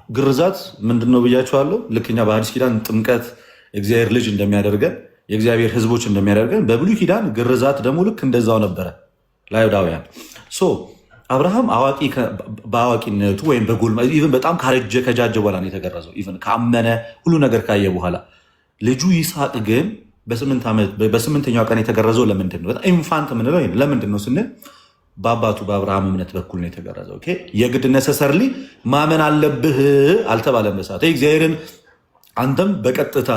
ግርዛት ምንድን ነው ብያችኋለሁ። ልክኛ በአዲስ ኪዳን ጥምቀት እግዚአብሔር ልጅ እንደሚያደርገን የእግዚአብሔር ሕዝቦች እንደሚያደርገን በብሉይ ኪዳን ግርዛት ደግሞ ልክ እንደዛው ነበረ ለአይሁዳውያን። አብርሃም በአዋቂነቱ ወይም በጣም ካረጀ ከጃጀ በኋላ ነው የተገረዘው። ኢቨን ካመነ ሁሉ ነገር ካየ በኋላ ልጁ ይስሐቅ ግን በ8ኛው ቀን የተገረዘው ለምንድን ነው? በጣም ኢንፋንት ምንለው ለምንድን ነው ስንል በአባቱ በአብርሃም እምነት በኩል ነው የተገረዘው። የግድ ነሰሰርሊ ማመን አለብህ አልተባለም። በሰዓት እግዚአብሔርን አንተም በቀጥታ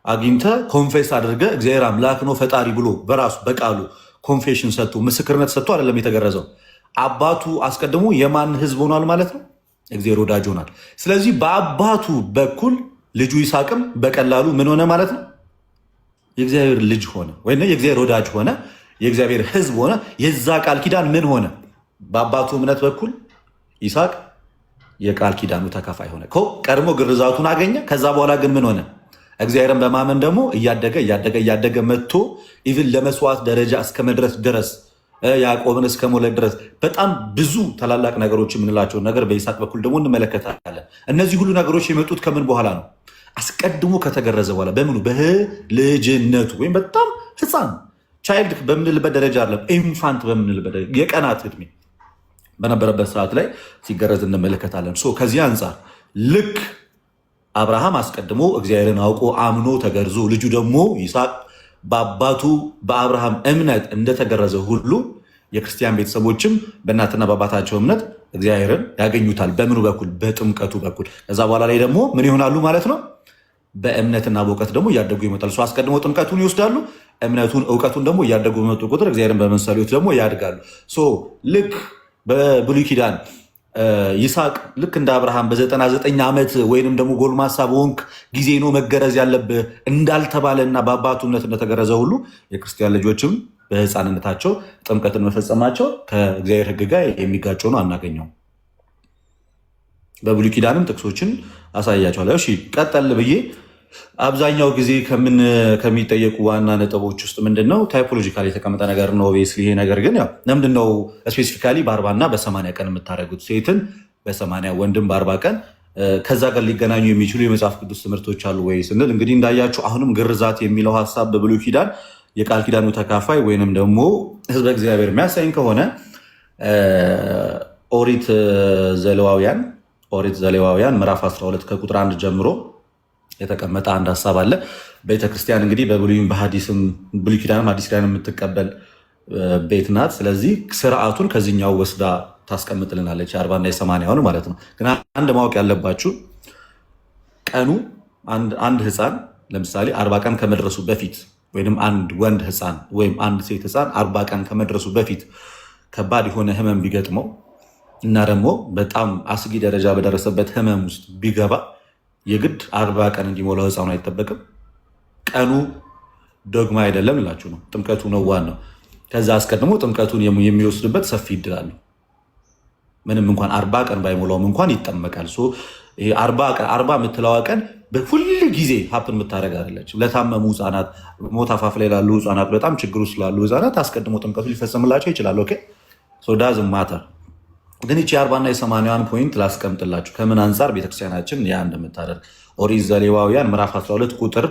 አግኝተ ኮንፌስ አድርገ እግዚአብሔር አምላክ ነው ፈጣሪ ብሎ በራሱ በቃሉ ኮንፌሽን ሰጥቶ ምስክርነት ሰጥቶ አይደለም የተገረዘው። አባቱ አስቀድሞ የማን ህዝብ ሆኗል ማለት ነው? እግዚአብሔር ወዳጅ ሆኗል። ስለዚህ በአባቱ በኩል ልጁ ይስሐቅም በቀላሉ ምን ሆነ ማለት ነው? የእግዚአብሔር ልጅ ሆነ ወይ የእግዚአብሔር ወዳጅ ሆነ፣ የእግዚአብሔር ህዝብ ሆነ። የዛ ቃል ኪዳን ምን ሆነ? በአባቱ እምነት በኩል ይስሐቅ የቃል ኪዳኑ ተካፋይ ሆነ። ቀድሞ ግርዛቱን አገኘ። ከዛ በኋላ ግን ምን ሆነ? እግዚአብሔርን በማመን ደግሞ እያደገ መጥቶ ኢቭን ለመስዋዕት ደረጃ እስከ መድረስ ድረስ ያዕቆብን እስከ መውለድ ድረስ በጣም ብዙ ታላላቅ ነገሮች የምንላቸውን ነገር በይስሐቅ በኩል ደግሞ እንመለከታለን። እነዚህ ሁሉ ነገሮች የመጡት ከምን በኋላ ነው? አስቀድሞ ከተገረዘ በኋላ። በምኑ? በልጅነቱ ወይም በጣም ህፃን ቻይልድ በምንልበት ደረጃ አለ ኢንፋንት በምንልበት ደረጃ የቀናት ዕድሜ በነበረበት ሰዓት ላይ ሲገረዝ እንመለከታለን። ከዚህ አንጻር ልክ አብርሃም አስቀድሞ እግዚአብሔርን አውቆ አምኖ ተገርዞ ልጁ ደግሞ ይስሐቅ በአባቱ በአብርሃም እምነት እንደተገረዘ ሁሉ የክርስቲያን ቤተሰቦችም በእናትና በአባታቸው እምነት እግዚአብሔርን ያገኙታል። በምኑ በኩል? በጥምቀቱ በኩል። ከዛ በኋላ ላይ ደግሞ ምን ይሆናሉ ማለት ነው? በእምነትና በእውቀት ደግሞ እያደጉ ይመጣሉ። አስቀድሞ ጥምቀቱን ይወስዳሉ። እውቀቱን ደግሞ እያደጉ በመጡ ቁጥር እግዚአብሔርን በመሰሉት ደግሞ ያድጋሉ። ልክ በብሉይ ኪዳን ይስሐቅ ልክ እንደ አብርሃም በ99 ዓመት ወይንም ደግሞ ጎልማሳ በሆንክ ጊዜ ነው መገረዝ ያለብህ እንዳልተባለና በአባቱ እምነት እንደተገረዘ ሁሉ የክርስቲያን ልጆችም በህፃንነታቸው ጥምቀትን መፈጸማቸው ከእግዚአብሔር ሕግ ጋር የሚጋጨው ነው አናገኘው። በብሉይ ኪዳንም ጥቅሶችን አሳያቸዋለሁ። እሺ ቀጠል ብዬ አብዛኛው ጊዜ ከሚጠየቁ ዋና ነጥቦች ውስጥ ምንድነው ታይፖሎጂካሊ የተቀመጠ ነገር ነው። ኦብቪየስሊ ይሄ ነገር ግን ለምንድነው ስፔሲፊካሊ በ40 እና በ80 ቀን የምታደርጉት? ሴትን በ80 ወንድም በ40 ቀን ከዛ ጋር ሊገናኙ የሚችሉ የመጽሐፍ ቅዱስ ትምህርቶች አሉ ወይ ስንል እንግዲህ እንዳያችሁ አሁንም ግርዛት የሚለው ሀሳብ በብሉይ ኪዳን የቃል ኪዳኑ ተካፋይ ወይንም ደግሞ ህዝበ እግዚአብሔር የሚያሳይን ከሆነ ኦሪት ዘሌዋውያን ኦሪት ዘሌዋውያን ምዕራፍ 12 ከቁጥር 1 ጀምሮ የተቀመጠ አንድ ሀሳብ አለ። ቤተክርስቲያን እንግዲህ በብሉይም በሐዲስም ብሉይ ኪዳንም አዲስ ኪዳንም የምትቀበል ቤት ናት። ስለዚህ ስርዓቱን ከዚህኛው ወስዳ ታስቀምጥልናለች፣ የ40 እና የ80 ማለት ነው። ግን አንድ ማወቅ ያለባችሁ ቀኑ አንድ ህፃን ለምሳሌ 40 ቀን ከመድረሱ በፊት ወይም አንድ ወንድ ህፃን ወይም አንድ ሴት ህፃን 40 ቀን ከመድረሱ በፊት ከባድ የሆነ ህመም ቢገጥመው እና ደግሞ በጣም አስጊ ደረጃ በደረሰበት ህመም ውስጥ ቢገባ የግድ 40 ቀን እንዲሞላው ህፃኑ አይጠበቅም። ቀኑ ዶግማ አይደለም እላችሁ ነው። ጥምቀቱ ነው ዋናው። ከዛ አስቀድሞ ጥምቀቱን የሚወስድበት ሰፊ እድል አለው። ምንም እንኳን 40 ቀን ባይሞላውም እንኳን ይጠመቃል። 40 የምትለዋ ቀን በሁል ጊዜ ሀፕን የምታደረግ አይደለች። ለታመሙ ህፃናት፣ ሞት አፋፍ ላይ ላሉ ህፃናት፣ በጣም ችግር ውስጥ ላሉ ህፃናት አስቀድሞ ጥምቀቱ ሊፈጸምላቸው ይችላል። ኦኬ ዳዝ ማተር። ግን ይቺ 40 እና የ80 ፖይንት ላስቀምጥላችሁ ከምን አንጻር ቤተክርስቲያናችን ያ እንደምታደርግ። ኦሪት ዘሌዋውያን ምዕራፍ 12 ቁጥር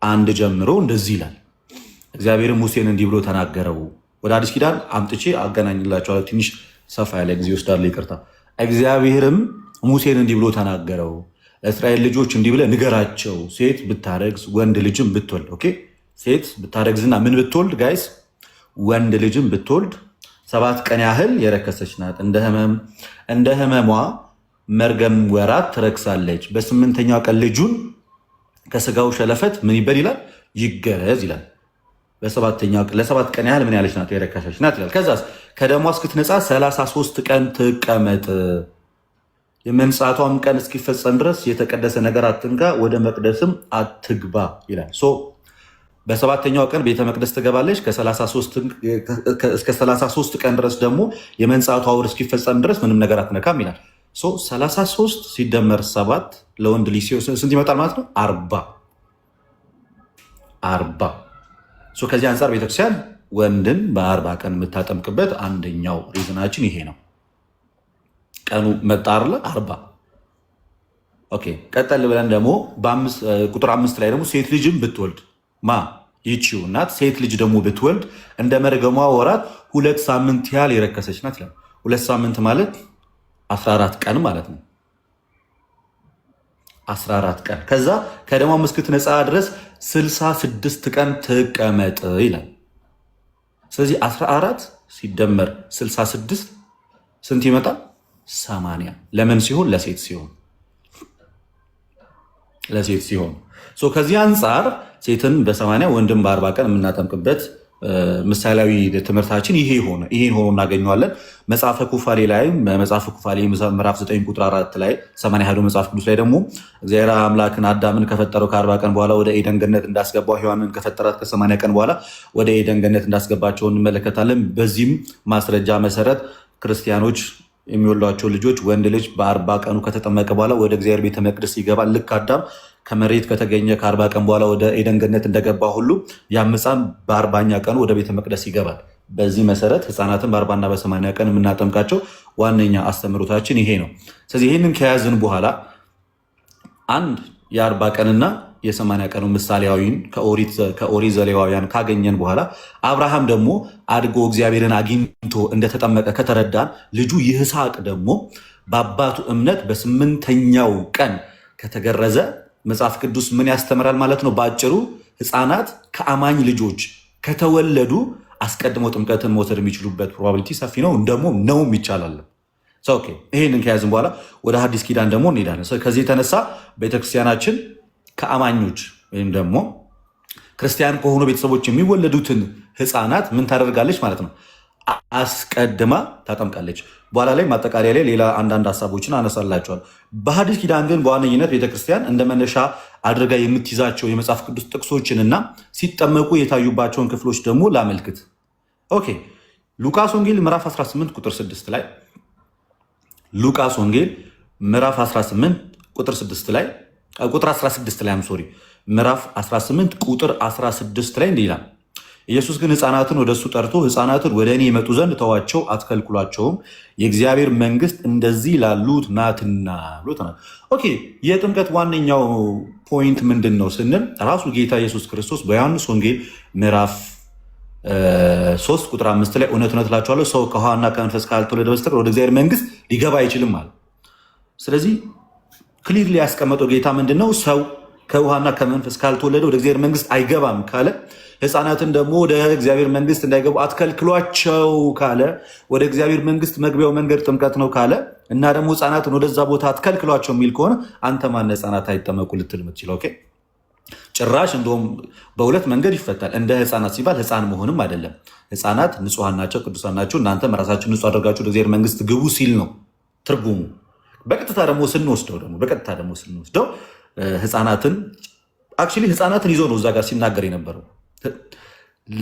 1 ጀምሮ እንደዚህ ይላል። እግዚአብሔርም ሙሴን እንዲህ ብሎ ተናገረው። ወደ አዲስ ኪዳን አምጥቼ አገናኝላቸዋለሁ። ትንሽ ሰፋ ያለ ጊዜ ይወስዳል፣ ይቅርታ። እግዚአብሔርም ሙሴን እንዲህ ብሎ ተናገረው፣ ለእስራኤል ልጆች እንዲህ ብለህ ንገራቸው፣ ሴት ብታረግዝ ወንድ ልጅም ብትወልድ። ኦኬ ሴት ብታረግዝና ምን ብትወልድ ጋይስ? ወንድ ልጅም ብትወልድ 7 ቀን ያህል የረከሰች ናት። እንደ ህመሟ መርገም ወራት ትረክሳለች። በ8ኛው ቀን ልጁን ከስጋው ሸለፈት ምን ይበል ይላል? ይገረዝ ይላል። ለ7 ቀን ያህል ምን ያለች ናት? የረከሰች ናት ይላል። ከዛስ ከደሟ እስክትነጻ 33 ቀን ትቀመጥ። የመንጻቷም ቀን እስኪፈጸም ድረስ የተቀደሰ ነገር አትንካ፣ ወደ መቅደስም አትግባ ይላል። በ7ኛው ቀን ቤተ መቅደስ ትገባለች። እስከ 33 ቀን ድረስ ደግሞ የመንጻቷ ወር እስኪፈጸም ድረስ ምንም ነገር አትነካም ይላል። 33 ሲደመር 7 ለወንድ ልጅ ስንት ይመጣል ማለት ነው? 40። ከዚህ አንጻር ቤተክርስቲያን ወንድን በ40 ቀን የምታጠምቅበት አንደኛው ሪዝናችን ይሄ ነው። ቀኑ መጣርለ 40። ኦኬ ቀጠል ብለን ደግሞ ቁጥር 5 ላይ ደግሞ ሴት ልጅም ብትወልድ ይቺው እናት ሴት ልጅ ደግሞ ብትወልድ እንደ መርገሟ ወራት 2 ሳምንት ያህል የረከሰች ናት ይላል። 2 ሳምንት ማለት 14 ቀን ማለት ነው። 14 ቀን ከዛ ከደሟ እስክትነጻ ድረስ 66 ቀን ትቀመጥ ይላል። ስለዚህ 14 ሲደመር 66 ስንት ይመጣል? 80። ለምን ሲሆን? ለሴት ሲሆን ከዚህ አንጻር ሴትን በ80 ወንድም በ40 ቀን የምናጠምቅበት ምሳሌያዊ ትምህርታችን ይሄን ሆኖ እናገኘዋለን። መጽሐፈ ኩፋሌ ላይ መጽሐፈ ኩፋሌ ምዕራፍ 9 ቁጥር 4 ላይ 80 ያለው መጽሐፍ ቅዱስ ላይ ደግሞ እግዚአብሔር አምላክን አዳምን ከፈጠረው ከ40 ቀን በኋላ ወደ ኤደን ገነት እንዳስገባው ሔዋንን ከፈጠራት ከ80 ቀን በኋላ ወደ ኤደን ገነት እንዳስገባቸው እንመለከታለን። በዚህም ማስረጃ መሰረት ክርስቲያኖች የሚወልዷቸው ልጆች ወንድ ልጅ በ40 ቀኑ ከተጠመቀ በኋላ ወደ እግዚአብሔር ቤተ መቅደስ ይገባል። ልክ አዳም ከመሬት ከተገኘ ከ40 ቀን በኋላ ወደ ኤደን ገነት እንደገባ ሁሉ ያም ሕፃን በ40ኛ ቀኑ ወደ ቤተ መቅደስ ይገባል። በዚህ መሰረት ሕፃናትን በ40 እና በ80 ቀን የምናጠምቃቸው ዋነኛ አስተምህሮታችን ይሄ ነው። ስለዚህ ይህንን ከያዝን በኋላ አንድ የ40 ቀንና የ80 ቀኑ ምሳሌያዊን ከኦሪት ዘሌዋውያን ካገኘን በኋላ አብርሃም ደግሞ አድጎ እግዚአብሔርን አግኝቶ እንደተጠመቀ ከተረዳን ልጁ ይስሐቅ ደግሞ በአባቱ እምነት በ8ኛው ቀን ከተገረዘ መጽሐፍ ቅዱስ ምን ያስተምራል ማለት ነው? በአጭሩ ሕፃናት ከአማኝ ልጆች ከተወለዱ አስቀድሞ ጥምቀትን መውሰድ የሚችሉበት ፕሮባቢሊቲ ሰፊ ነው። ደግሞ ነውም ይቻላል። ይህንን ከያዝን በኋላ ወደ ሐዲስ ኪዳን ደግሞ እንሄዳለን። ከዚህ የተነሳ ቤተክርስቲያናችን ከአማኞች ወይም ደግሞ ክርስቲያን ከሆኑ ቤተሰቦች የሚወለዱትን ሕፃናት ምን ታደርጋለች ማለት ነው? አስቀድማ ታጠምቃለች። በኋላ ላይ ማጠቃለያ ላይ ሌላ አንዳንድ ሀሳቦችን አነሳላቸዋል። በሐዲስ ኪዳን ግን በዋነኝነት ቤተክርስቲያን እንደ መነሻ አድርጋ የምትይዛቸው የመጽሐፍ ቅዱስ ጥቅሶችንና ሲጠመቁ የታዩባቸውን ክፍሎች ደግሞ ላመልክት። ሉቃስ ወንጌል ምዕራፍ 18 ቁጥር 6 ላይ ሉቃስ ወንጌል ምዕራፍ 18 ቁጥር 16 ላይ ምዕራፍ 18 ቁጥር 16 ላይ እንዲህ ይላል፣ ኢየሱስ ግን ሕፃናትን ወደ እሱ ጠርቶ ሕፃናትን ወደ እኔ ይመጡ ዘንድ ተዋቸው፣ አትከልክሏቸውም፣ የእግዚአብሔር መንግስት እንደዚህ ላሉት ናትና ብሎ ተናግሯል። የጥምቀት ዋነኛው ፖይንት ምንድን ነው ስንል ራሱ ጌታ ኢየሱስ ክርስቶስ በዮሐንስ ወንጌል ምዕራፍ 3 ቁጥር 5 ላይ እውነት እውነት እላችኋለሁ ሰው ከውሃና ከመንፈስ ካልተወለደ በስተቀር ወደ እግዚአብሔር መንግስት ሊገባ አይችልም አለ። ስለዚህ ክሊርሊ ያስቀመጠው ጌታ ምንድነው? ሰው ከውሃና ከመንፈስ ካልተወለደ ወደ እግዚአብሔር መንግስት አይገባም ካለ፣ ህፃናትን ደግሞ ወደ እግዚአብሔር መንግስት እንዳይገቡ አትከልክሏቸው ካለ፣ ወደ እግዚአብሔር መንግስት መግቢያው መንገድ ጥምቀት ነው ካለ እና ደግሞ ህፃናትን ወደዛ ቦታ አትከልክሏቸው የሚል ከሆነ አንተ ማነህ ህፃናት አይጠመቁ ልትል የምትችለው? ኦኬ ጭራሽ እንደውም በሁለት መንገድ ይፈታል። እንደ ህፃናት ሲባል ህፃን መሆንም አይደለም። ህፃናት ንጹሐን ናቸው፣ ቅዱሳን ናቸው፣ እናንተም ራሳችሁን ንጹህ አድርጋችሁ ወደ እግዚአብሔር መንግስት ግቡ ሲል ነው ትርጉሙ። በቀጥታ ደግሞ ስንወስደው ህፃናትን አክቹዋሊ ህፃናትን ይዞ ነው እዛ ጋር ሲናገር የነበረው።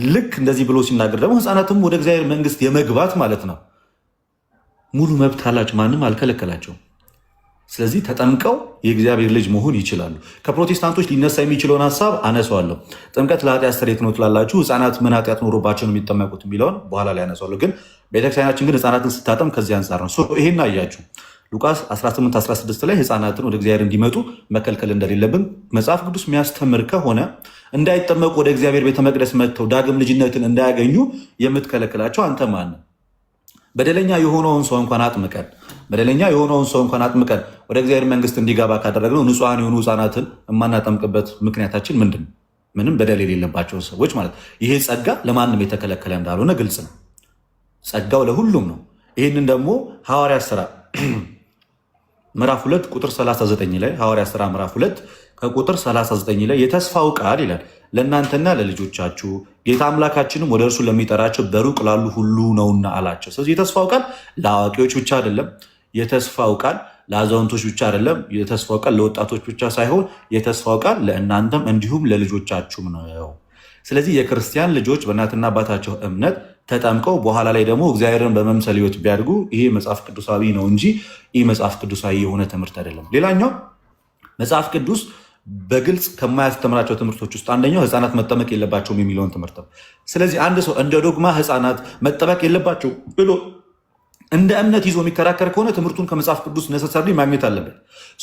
ልክ እንደዚህ ብሎ ሲናገር ደግሞ ህፃናትም ወደ እግዚአብሔር መንግስት የመግባት ማለት ነው ሙሉ መብት አላቸው፣ ማንም አልከለከላቸውም። ስለዚህ ተጠምቀው የእግዚአብሔር ልጅ መሆን ይችላሉ። ከፕሮቴስታንቶች ሊነሳ የሚችለውን ሀሳብ አነሳዋለሁ። ጥምቀት ለኃጢአት ስርየት ነው ትላላችሁ፣ ህፃናት ምን ኃጢአት ኖሮባቸው ነው የሚጠመቁት የሚለውን በኋላ ላይ አነሳዋለሁ። ግን ቤተክርስቲያናችን ግን ህፃናትን ስታጠም ከዚህ አንጻር ነው። ይሄን አያችሁ ሉቃስ 18:16 ላይ ህፃናትን ወደ እግዚአብሔር እንዲመጡ መከልከል እንደሌለብን መጽሐፍ ቅዱስ የሚያስተምር ከሆነ እንዳይጠመቁ ወደ እግዚአብሔር ቤተ መቅደስ መጥተው ዳግም ልጅነትን እንዳያገኙ የምትከለክላቸው አንተ ማን? በደለኛ የሆነውን ሰው እንኳን አጥምቀን ወደ እግዚአብሔር መንግስት እንዲገባ ካደረግነው ንጹሐን የሆኑ ህፃናትን የማናጠምቅበት ምክንያታችን ምንድን ነው? ምንም በደል የሌለባቸውን ሰዎች ማለት። ይሄ ጸጋ ለማንም የተከለከለ እንዳልሆነ ግልጽ ነው። ጸጋው ለሁሉም ነው። ይህንን ደግሞ ሐዋርያት ሥራ ምዕራፍ 2 ቁጥር 39 ላይ ሐዋርያት ሥራ ምዕራፍ 2 ከቁጥር 39 ላይ የተስፋው ቃል ይላል ለእናንተና ለልጆቻችሁ ጌታ አምላካችንም ወደ እርሱ ለሚጠራቸው በሩቅ ላሉ ሁሉ ነውና አላቸው። ስለዚህ የተስፋው ቃል ለአዋቂዎች ብቻ አይደለም። የተስፋው ቃል ለአዛውንቶች ብቻ አይደለም። የተስፋው ቃል ለወጣቶች ብቻ ሳይሆን የተስፋው ቃል ለእናንተም እንዲሁም ለልጆቻችሁም ነው። ስለዚህ የክርስቲያን ልጆች በእናትና አባታቸው እምነት ተጠምቀው በኋላ ላይ ደግሞ እግዚአብሔርን በመምሰል ሕይወት ቢያድጉ ይሄ መጽሐፍ ቅዱሳዊ ነው እንጂ ይህ መጽሐፍ ቅዱሳዊ የሆነ ትምህርት አይደለም። ሌላኛው መጽሐፍ ቅዱስ በግልጽ ከማያስተምራቸው ትምህርቶች ውስጥ አንደኛው ህፃናት መጠመቅ የለባቸውም የሚለውን ትምህርት ነው። ስለዚህ አንድ ሰው እንደ ዶግማ ህፃናት መጠመቅ የለባቸው ብሎ እንደ እምነት ይዞ የሚከራከር ከሆነ ትምህርቱን ከመጽሐፍ ቅዱስ ነሰሰርሊ ማግኘት አለበት።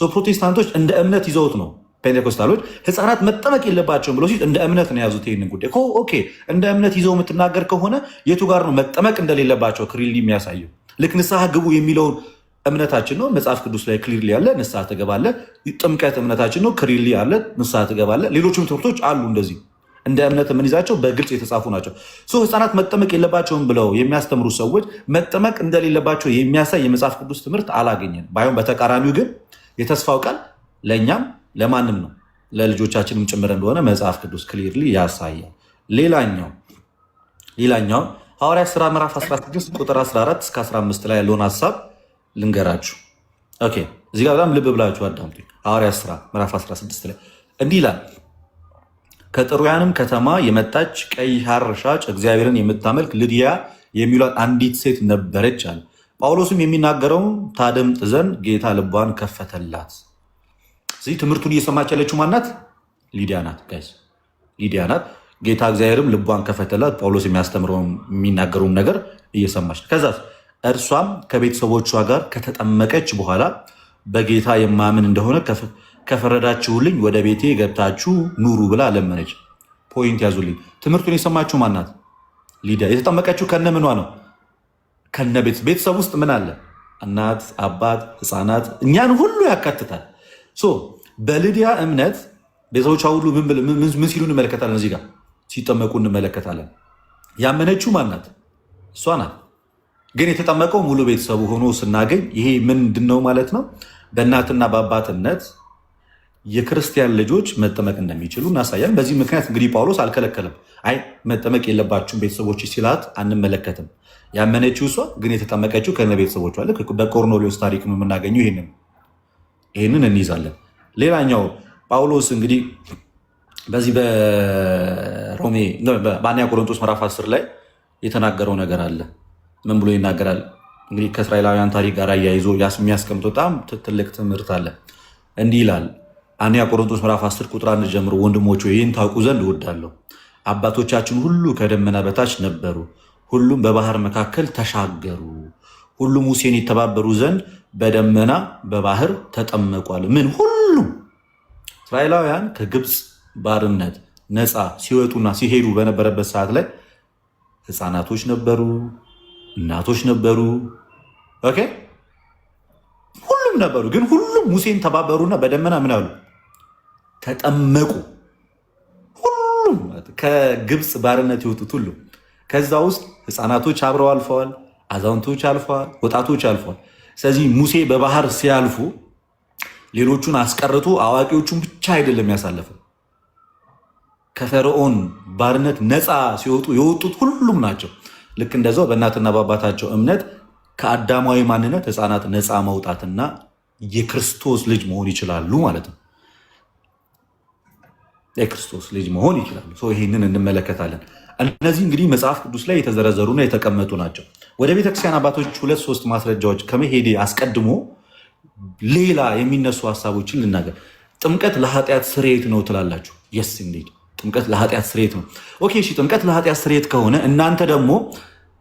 ፕሮቴስታንቶች እንደ እምነት ይዘውት ነው። ፔንቴኮስታሎች ህፃናት መጠመቅ የለባቸውም ብሎ ሲል እንደ እምነት ነው የያዙት ይህንን ጉዳይ። ኦኬ እንደ እምነት ይዘው የምትናገር ከሆነ የቱ ጋር ነው መጠመቅ እንደሌለባቸው ክሊርሊ የሚያሳየው? ልክ ንስሐ ግቡ የሚለውን እምነታችን ነው መጽሐፍ ቅዱስ ላይ ክሊርሊ ያለ ንስሐ ትገባለ። ጥምቀት እምነታችን ነው ክሊርሊ ያለ ንስሐ ትገባለ። ሌሎችም ትምህርቶች አሉ እንደዚህ እንደ እምነት የምንይዛቸው በግልጽ የተጻፉ ናቸው። ህፃናት መጠመቅ የለባቸውም ብለው የሚያስተምሩ ሰዎች መጠመቅ እንደሌለባቸው የሚያሳይ የመጽሐፍ ቅዱስ ትምህርት አላገኘን። ባይሆን በተቃራኒው ግን የተስፋው ቃል ለእኛም ለማንም ነው ለልጆቻችንም ጭምር እንደሆነ መጽሐፍ ቅዱስ ክሊርሊ ያሳያል። ሌላኛው ሐዋርያት ሥራ ምዕራፍ 16 ቁጥር 14 እስከ 15 ላይ ያለውን ሀሳብ ልንገራችሁ። ኦኬ እዚህ ጋር በጣም ልብ ብላችሁ አዳምጡ። ሐዋርያት ሥራ ምዕራፍ 16 ላይ እንዲህ ይላል፣ ከጥሩያንም ከተማ የመጣች ቀይ ሐር ሻጭ እግዚአብሔርን የምታመልክ ልድያ የሚሏት አንዲት ሴት ነበረች አለ። ጳውሎስም የሚናገረውን ታደምጥ ዘንድ ጌታ ልቧን ከፈተላት። እዚህ ትምህርቱን እየሰማች ያለችው ማናት? ሊዲያ ናት። ሊዲያ ናት። ጌታ እግዚአብሔርም ልቧን ከፈተላት። ጳውሎስ የሚያስተምረውን የሚናገረውን ነገር እየሰማች ከዛ እርሷም ከቤተሰቦቿ ጋር ከተጠመቀች በኋላ በጌታ የማምን እንደሆነ ከፈረዳችሁልኝ ወደ ቤቴ ገብታችሁ ኑሩ ብላ ለመነች። ፖይንት ያዙልኝ። ትምህርቱን የሰማችሁ ማናት? ሊዲያ። የተጠመቀችው ከነ ምኗ ነው? ከነ ቤተሰብ ውስጥ ምን አለ? እናት፣ አባት፣ ህፃናት፣ እኛን ሁሉ ያካትታል። በሊዲያ እምነት ቤተሰቦቿ ሁሉ ምን ሲሉ እንመለከታለን? እዚህ ጋር ሲጠመቁ እንመለከታለን። ያመነችው ማናት? እሷ ናት። ግን የተጠመቀው ሙሉ ቤተሰቡ ሆኖ ስናገኝ ይሄ ምንድን ነው ማለት ነው? በእናትና በአባትነት የክርስቲያን ልጆች መጠመቅ እንደሚችሉ እናሳያለን። በዚህ ምክንያት እንግዲህ ጳውሎስ አልከለከለም። አይ መጠመቅ የለባችሁም ቤተሰቦች ሲላት አንመለከትም። ያመነችው እሷ፣ ግን የተጠመቀችው ከነ ቤተሰቦቿ። ልክ በቆርኔሌዎስ ታሪክ የምናገኘው ይህንን እንይዛለን። ሌላኛው ጳውሎስ እንግዲህ በዚህ በአንደኛ ቆሮንቶስ ምዕራፍ 10 ላይ የተናገረው ነገር አለ። ምን ብሎ ይናገራል? እንግዲህ ከእስራኤላውያን ታሪክ ጋር አያይዞ የሚያስቀምጥ በጣም ትልቅ ትምህርት አለ። እንዲህ ይላል አንደኛ ቆሮንቶስ ምዕራፍ 10 ቁጥር 1 ጀምሮ፣ ወንድሞች ይህን ታውቁ ዘንድ እወዳለሁ። አባቶቻችን ሁሉ ከደመና በታች ነበሩ፣ ሁሉም በባህር መካከል ተሻገሩ፣ ሁሉም ሙሴን ይተባበሩ ዘንድ በደመና በባህር ተጠመቋል። ምን ሁሉም እስራኤላውያን ከግብፅ ባርነት ነፃ ሲወጡና ሲሄዱ በነበረበት ሰዓት ላይ ህፃናቶች ነበሩ፣ እናቶች ነበሩ። ኦኬ ሁሉም ነበሩ። ግን ሁሉም ሙሴን ተባበሩና በደመና ምን አሉ? ተጠመቁ። ሁሉም ከግብፅ ባርነት የወጡት ሁሉ። ከዛ ውስጥ ህፃናቶች አብረው አልፈዋል፣ አዛውንቶች አልፈዋል፣ ወጣቶች አልፈዋል። ስለዚህ ሙሴ በባህር ሲያልፉ ሌሎቹን አስቀርቶ አዋቂዎቹን ብቻ አይደለም ያሳለፈው። ከፈርዖን ባርነት ነፃ ሲወጡ የወጡት ሁሉም ናቸው። ልክ እንደዛው በእናትና በአባታቸው እምነት ከአዳማዊ ማንነት ህፃናት ነፃ መውጣትና የክርስቶስ ልጅ መሆን ይችላሉ ማለት ነው። የክርስቶስ ልጅ መሆን ይችላሉ። ይህንን እንመለከታለን። እነዚህ እንግዲህ መጽሐፍ ቅዱስ ላይ የተዘረዘሩና የተቀመጡ ናቸው። ወደ ቤተክርስቲያን አባቶች 2-3 ማስረጃዎች ከመሄዴ አስቀድሞ ሌላ የሚነሱ ሀሳቦችን ልናገር። ጥምቀት ለኃጢአት ስርየት ነው ትላላችሁ። የስ እንዴት ጥምቀት ለኃጢአት ስርየት ነው? ኦኬ እሺ፣ ጥምቀት ለኃጢአት ስርየት ከሆነ እናንተ ደግሞ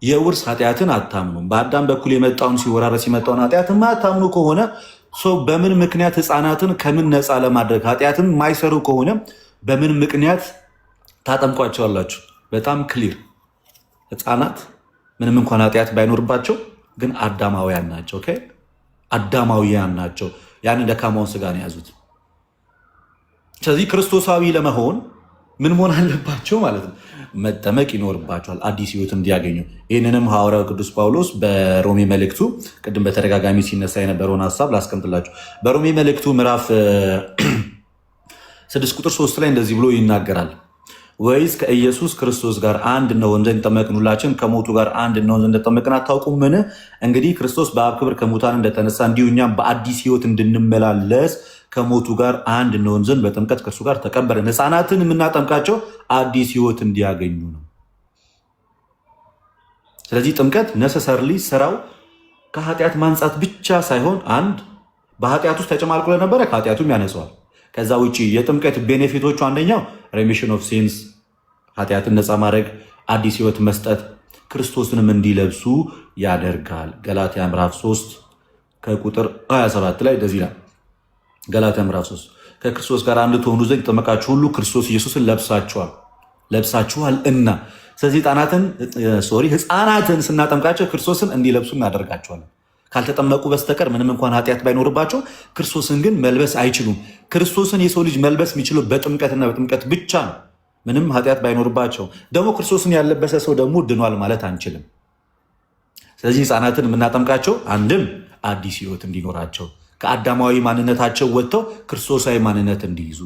የውርስ ኃጢአትን አታምኑም። በአዳም በኩል የመጣውን ሲወራረስ የመጣውን ኃጢአትን አታምኑ ከሆነ ሰው በምን ምክንያት ህፃናትን ከምን ነፃ ለማድረግ ኃጢአትን የማይሰሩ ከሆነ በምን ምክንያት ታጠምቋቸዋላችሁ? በጣም ክሊር። ህፃናት ምንም እንኳን ኃጢአት ባይኖርባቸው ግን አዳማውያን ናቸው። ኦኬ አዳማውያን ናቸው። ያን ደካማውን ስጋ ነው የያዙት። ስለዚህ ክርስቶሳዊ ለመሆን ምን መሆን አለባቸው ማለት ነው? መጠመቅ ይኖርባቸዋል፣ አዲስ ህይወት እንዲያገኙ። ይህንንም ሐዋርያው ቅዱስ ጳውሎስ በሮሜ መልእክቱ ቅድም በተደጋጋሚ ሲነሳ የነበረውን ሀሳብ ላስቀምጥላችሁ። በሮሜ መልእክቱ ምዕራፍ 6 ቁጥር 3 ላይ እንደዚህ ብሎ ይናገራል። ወይስ ከኢየሱስ ክርስቶስ ጋር አንድ እንሆን ዘንድ ጠመቅን፣ ሁላችን ከሞቱ ጋር አንድ እንሆን ዘንድ እንደጠመቅን አታውቁምን? እንግዲህ ክርስቶስ በአብ ክብር ከሙታን እንደተነሳ እንዲሁ እኛም በአዲስ ህይወት እንድንመላለስ ከሞቱ ጋር አንድ እንሆን ዘንድ በጥምቀት ከእርሱ ጋር ተቀበርን። ህፃናትን የምናጠምቃቸው አዲስ ህይወት እንዲያገኙ ነው። ስለዚህ ጥምቀት ነሰሰርሊ ስራው ከኃጢአት ማንጻት ብቻ ሳይሆን አንድ በኃጢአት ውስጥ ተጨማልቆ ለነበረ ከኃጢአቱም ያነጸዋል። ከዛ ውጭ የጥምቀት ቤኔፊቶቹ አንደኛው ሬሚሽን ኦፍ ሲንስ፣ ኃጢአትን ነፃ ማድረግ፣ አዲስ ህይወት መስጠት፣ ክርስቶስንም እንዲለብሱ ያደርጋል። ገላትያ ምዕራፍ 3 ከቁጥር 27 ላይ እንደዚህ ይላል። ገላትያ ምዕራፍ 3 ከክርስቶስ ጋር አንድ ትሆኑ ዘንድ የተጠመቃችሁ ሁሉ ክርስቶስ ኢየሱስን ለብሳችኋል እና። ስለዚህ ህፃናትን ስናጠምቃቸው ክርስቶስን እንዲለብሱ እናደርጋቸዋለን። ካልተጠመቁ በስተቀር ምንም እንኳን ኃጢአት ባይኖርባቸው ክርስቶስን ግን መልበስ አይችሉም። ክርስቶስን የሰው ልጅ መልበስ የሚችለው በጥምቀትና በጥምቀት ብቻ ነው፣ ምንም ኃጢአት ባይኖርባቸው። ደግሞ ክርስቶስን ያለበሰ ሰው ደግሞ ድኗል ማለት አንችልም። ስለዚህ ህፃናትን የምናጠምቃቸው አንድም አዲስ ህይወት እንዲኖራቸው፣ ከአዳማዊ ማንነታቸው ወጥተው ክርስቶሳዊ ማንነት እንዲይዙ፣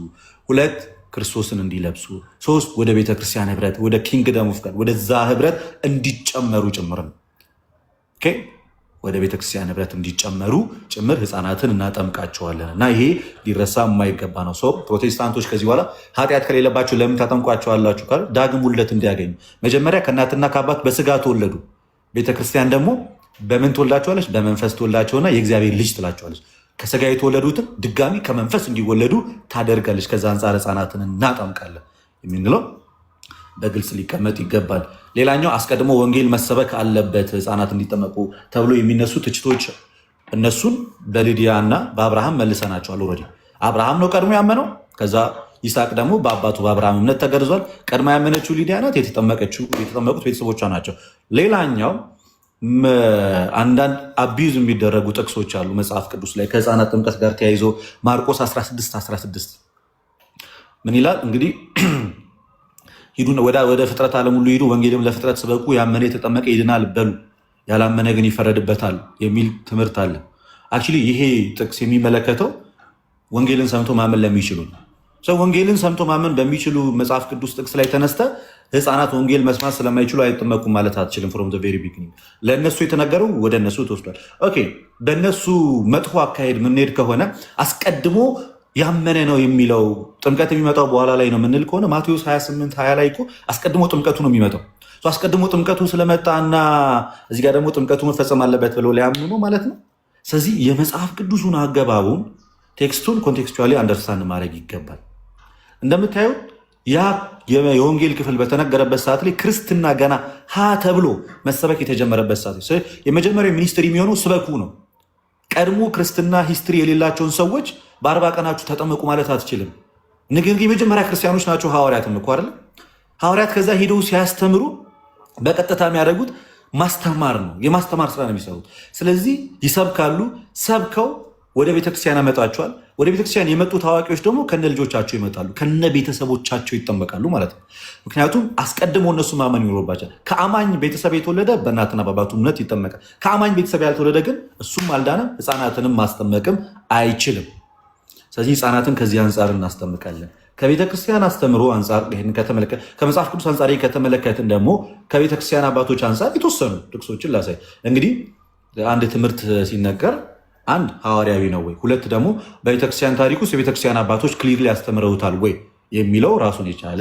2 ክርስቶስን እንዲለብሱ፣ 3 ወደ ቤተክርስቲያን ህብረት፣ ወደ ኪንግደም ኦፍ ጋድ ወደዛ ህብረት እንዲጨመሩ ጭምር ነው። ወደ ቤተክርስቲያን ህብረት እንዲጨመሩ ጭምር ህፃናትን እናጠምቃቸዋለን እና ይሄ ሊረሳ የማይገባ ነው። ሰው ፕሮቴስታንቶች ከዚህ በኋላ ኃጢአት ከሌለባቸው ለምን ታጠምቋቸዋላችሁ ካሉ ዳግም ውልደት እንዲያገኙ። መጀመሪያ ከእናትና ከአባት በስጋ ተወለዱ። ቤተክርስቲያን ደግሞ በምን ትወልዳቸዋለች? በመንፈስ ትወልዳቸውና የእግዚአብሔር ልጅ ትላቸዋለች። ከስጋ የተወለዱትን ድጋሚ ከመንፈስ እንዲወለዱ ታደርጋለች። ከዛ አንጻር ህፃናትን እናጠምቃለን የምንለው በግልጽ ሊቀመጥ ይገባል። ሌላኛው አስቀድሞ ወንጌል መሰበክ አለበት ህፃናት እንዲጠመቁ ተብሎ የሚነሱ ትችቶች፣ እነሱን በልዲያ እና በአብርሃም መልሰናቸዋል። ኦልሬዲ አብርሃም ነው ቀድሞ ያመነው። ከዛ ይስሐቅ ደግሞ በአባቱ በአብርሃም እምነት ተገርዟል። ቀድማ ያመነችው ሊዲያ ናት። የተጠመቁት ቤተሰቦቿ ናቸው። ሌላኛው አንዳንድ አቢዩዝ የሚደረጉ ጥቅሶች አሉ መጽሐፍ ቅዱስ ላይ ከህፃናት ጥምቀት ጋር ተያይዞ ማርቆስ 16:16 ምን ይላል? እንግዲህ ሂዱ ወደ ፍጥረት ዓለም ሁሉ ሂዱ፣ ወንጌልም ለፍጥረት ስበኩ፣ ያመነ የተጠመቀ ይድናል በሉ፣ ያላመነ ግን ይፈረድበታል የሚል ትምህርት አለ። አክቹዋሊ ይሄ ጥቅስ የሚመለከተው ወንጌልን ሰምቶ ማመን ለሚችሉ ነው። ወንጌልን ሰምቶ ማመን በሚችሉ መጽሐፍ ቅዱስ ጥቅስ ላይ ተነስተ ህፃናት ወንጌል መስማት ስለማይችሉ አይጠመቁም ማለት አትችልም። ፍሮም ዘ ቬሪ ቢግኒንግ ለእነሱ የተነገረው ወደ እነሱ ተወስዷል። ኦኬ በእነሱ መጥፎ አካሄድ ምንሄድ ከሆነ አስቀድሞ ያመነ ነው የሚለው ጥምቀት የሚመጣው በኋላ ላይ ነው የምንል ከሆነ ማቴዎስ 28:20 ላይ እኮ አስቀድሞ ጥምቀቱ ነው የሚመጣው። አስቀድሞ ጥምቀቱ ስለመጣና እዚህ ጋር ደግሞ ጥምቀቱ መፈጸም አለበት ብለው ሊያምኑ ነው ማለት ነው። ስለዚህ የመጽሐፍ ቅዱሱን አገባቡን ቴክስቱን ኮንቴክስቹዋሊ አንደርስታንድ ማድረግ ይገባል። እንደምታዩት ያ የወንጌል ክፍል በተነገረበት ሰዓት ላይ ክርስትና ገና ሀ ተብሎ መሰበክ የተጀመረበት ሰዓት የመጀመሪያው ሚኒስትሪ የሚሆነው ስበኩ ነው። ቀድሞ ክርስትና ሂስትሪ የሌላቸውን ሰዎች በ40 ቀናችሁ ተጠመቁ ማለት አትችልም። ነገር ግን የመጀመሪያ ክርስቲያኖች ናቸው ሐዋርያትም እኮ አይደል? ሐዋርያት ከዛ ሄደው ሲያስተምሩ በቀጥታ የሚያደርጉት ማስተማር ነው። የማስተማር ስራ ነው የሚሰሩት። ስለዚህ ይሰብካሉ። ሰብከው ወደ ቤተክርስቲያን ያመጣቸዋል። ወደ ቤተክርስቲያን የመጡት አዋቂዎች ደግሞ ከነ ልጆቻቸው ይመጣሉ፣ ከነ ቤተሰቦቻቸው ይጠመቃሉ ማለት ነው። ምክንያቱም አስቀድሞ እነሱ ማመን ይኖርባቸዋል። ከአማኝ ቤተሰብ የተወለደ በእናትና በአባቱ እምነት ይጠመቃል። ከአማኝ ቤተሰብ ያልተወለደ ግን እሱም አልዳነም፣ ህፃናትንም ማስጠመቅም አይችልም። ስለዚህ ህፃናትን ከዚህ አንጻር እናስጠምቃለን። ከቤተክርስቲያን አስተምሮ አንጻር ከመጽሐፍ ቅዱስ አንጻር ከተመለከትን ደግሞ ከቤተክርስቲያን አባቶች አንጻር የተወሰኑ ጥቅሶችን ላሳይ። እንግዲህ አንድ ትምህርት ሲነገር አንድ ሐዋርያዊ ነው ወይ፣ ሁለት ደግሞ በቤተክርስቲያን ታሪክ ውስጥ የቤተክርስቲያን አባቶች ክሊርሊ ያስተምረውታል ወይ የሚለው ራሱን የቻለ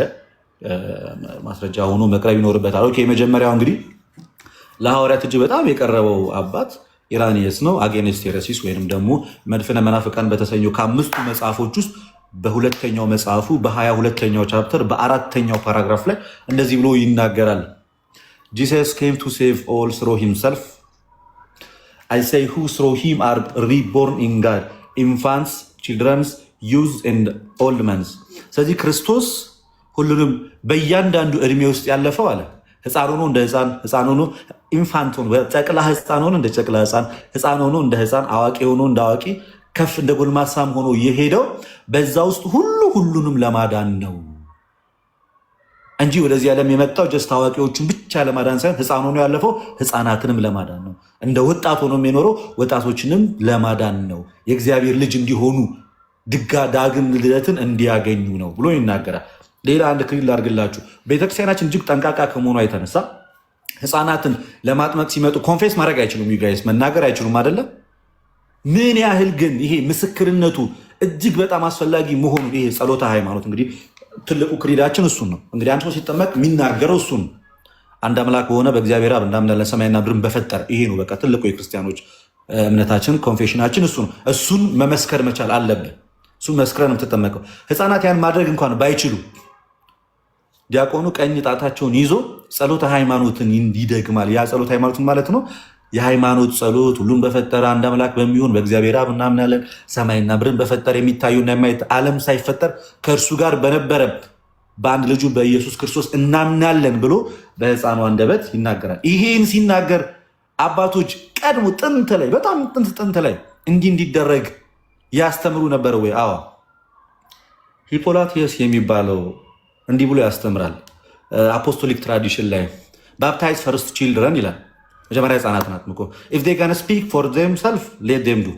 ማስረጃ ሆኖ መቅረብ ይኖርበታል። የመጀመሪያው እንግዲህ ለሐዋርያት እጅግ በጣም የቀረበው አባት ኢራኒየስ ነው። አጌንስት ሄረሲስ ወይም ደግሞ መድፍነ መናፍቃን በተሰኘው ከ5ቱ መጽሐፎች ውስጥ በሁለተኛው መጽሐፉ በ22ኛው ቻፕተር በ4ኛው ፓራግራፍ ላይ እንደዚህ ብሎ ይናገራል። ጂሰስ ኬም ቱ ሴቭ ኦል ስሮ ሂምሰልፍ I say who through him are reborn in God, infants, children, youths and old men. ስለዚህ ክርስቶስ ሁሉንም በእያንዳንዱ እድሜ ውስጥ ያለፈው አለ። ህፃን ሆኖ እንደ ህፃን፣ ህፃን ሆኖ ኢንፋንት ሆኖ ጨቅላ ህፃን ሆኖ እንደ ጨቅላ ህፃን፣ ህፃን ሆኖ እንደ ህፃን፣ አዋቂ ሆኖ እንደ አዋቂ፣ ከፍ እንደ ጎልማሳም ሆኖ የሄደው በዛ ውስጥ ሁሉንም ለማዳን ነው እንጂ ወደዚህ ዓለም የመጣው ጀስት አዋቂዎቹን ብቻ ለማዳን ሳይሆን ህፃን ሆኖ ያለፈው ህፃናትንም ለማዳን ነው። እንደ ወጣት ሆኖ የሚኖረው ወጣቶችንም ለማዳን ነው። የእግዚአብሔር ልጅ እንዲሆኑ ዳግም ልደትን እንዲያገኙ ነው ብሎ ይናገራል። ሌላ አንድ ክሊል ላድርግላችሁ። ቤተክርስቲያናችን እጅግ ጠንቃቃ ከመሆኗ የተነሳ ህፃናትን ለማጥመቅ ሲመጡ ኮንፌስ ማድረግ አይችሉም፣ ዩጋይስ መናገር አይችሉም አይደለም። ምን ያህል ግን ይሄ ምስክርነቱ እጅግ በጣም አስፈላጊ መሆኑ ይሄ ጸሎተ ሃይማኖት እንግዲህ ትልቁ ክሪዳችን እሱን ነው። እንግዲህ አንድ ሰው ሲጠመቅ የሚናገረው እሱን አንድ አምላክ በሆነ በእግዚአብሔር አብ እናምናለን ሰማይና ምድርን በፈጠረ። ይሄ ነው በቃ ትልቁ የክርስቲያኖች እምነታችን ኮንፌሽናችን እሱ ነው። እሱን መመስከር መቻል አለብን። እሱን መስክረን ነው የምትጠመቀው። ህፃናት ያን ማድረግ እንኳን ባይችሉ ዲያቆኑ ቀኝ ጣታቸውን ይዞ ጸሎተ ሃይማኖትን ይደግማል። ያ ጸሎተ ሃይማኖትን ማለት ነው የሃይማኖት ጸሎት ሁሉን በፈጠረ አንድ አምላክ በሚሆን በእግዚአብሔር አብ እናምናለን ሰማይና ምድርን በፈጠረ የሚታዩና የማይታዩ ዓለም ሳይፈጠር ከእርሱ ጋር በነበረ በአንድ ልጁ በኢየሱስ ክርስቶስ እናምናለን ብሎ በህፃኑ አንደበት ይናገራል። ይሄን ሲናገር አባቶች ቀድሞ ጥንት ላይ በጣም ጥንት ላይ እንዲደረግ ያስተምሩ ነበር ወይ? አዎ። ሂፖላቲየስ የሚባለው እንዲህ ብሎ ያስተምራል። አፖስቶሊክ ትራዲሽን ላይ ባፕታይዝ ፈርስት ቺልድረን ይላል። መጀመሪያ ህፃናት ናት እኮ ኢፍ ዴይ ካን ስፒክ ፎር ዜምሰልፍ ሌት ዜም ዱ።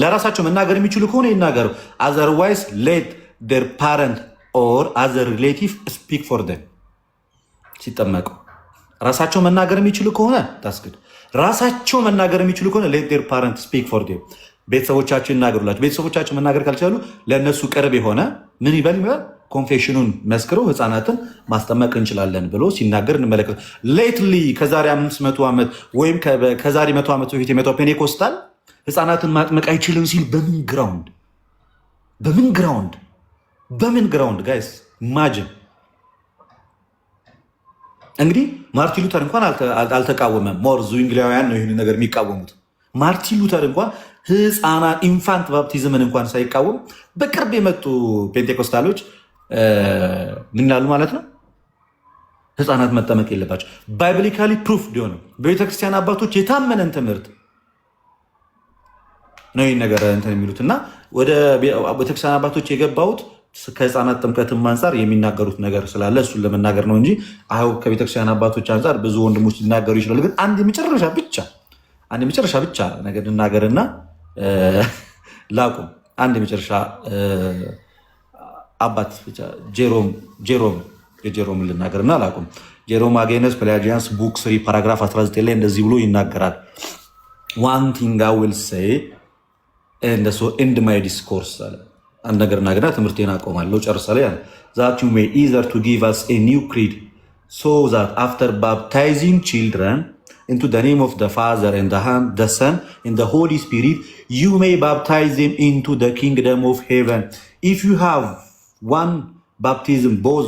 ለራሳቸው መናገር የሚችሉ ከሆነ ይናገሩ። አዘርዋይስ ሌት ዴር ፓረንት ኦር አዘር ሪሌቲቭ ስፒክ ፎር ዜም። ሲጠመቁ ራሳቸው መናገር የሚችሉ ከሆነ ታስግድ። ራሳቸው መናገር የሚችሉ ከሆነ ሌት ዴር ፓረንት ስፒክ ፎር ዜም። ቤተሰቦቻቸው ይናገሩላቸው። ቤተሰቦቻቸው መናገር ካልቻሉ ለእነሱ ቅርብ የሆነ ምን ይበል ኮንፌሽኑን መስክረው ህፃናትን ማስጠመቅ እንችላለን ብሎ ሲናገር እንመለከት። ሌትሊ ከዛሬ 500 ዓመት ወይም ከዛሬ 100 ዓመት በፊት የመጣው ፔኔኮስታል ህፃናትን ማጥመቅ አይችልም ሲል በምን ግራውንድ ጋይስ ኢማጂን። እንግዲህ ማርቲን ሉተር እንኳን አልተቃወመም። ሞር ዙዊንግሊያውያን ነው ይህን ነገር የሚቃወሙት። ማርቲን ሉተር እንኳን ህፃናት ኢንፋንት ባፕቲዝምን እንኳን ሳይቃወም በቅርብ የመጡ ፔንቴኮስታሎች ምን ይላሉ ማለት ነው? ህፃናት መጠመቅ የለባቸው። ባይብሊካሊ ፕሩፍ ሊሆነ በቤተክርስቲያን አባቶች የታመነን ትምህርት ነው ይህን ነገር እንትን የሚሉት እና ወደ ቤተክርስቲያን አባቶች የገባሁት ከህፃናት ጥምቀትም አንጻር የሚናገሩት ነገር ስላለ እሱን ለመናገር ነው እንጂ ከቤተክርስቲያን አባቶች አንጻር ብዙ ወንድሞች ሊናገሩ ይችላሉ። ግን አንድ የመጨረሻ ብቻ ነገር ልናገርና ላቁም። አንድ የመጨረሻ አባት ብቻ ጄሮም ልናገርና ላቁም። ጄሮም አጌነስ ፔላጂያንስ ቡክ 3 ፓራግራፍ 19 ላይ እንደዚህ ብሎ ይናገራል። ዋን ቲንግ አይ ዊል ሴይ ኤንድ ሶ ኤንድ ማይ ዲስኮርስ አለ። አንድ ነገር ናገርና ትምህርቴን አቆማለሁ ጨርሳለሁ። ያን that you may either to give us a new creed so that after baptizing children into the name of the Father and the Son and the Holy Spirit, you may baptize them into the kingdom of heaven. If you have one baptism both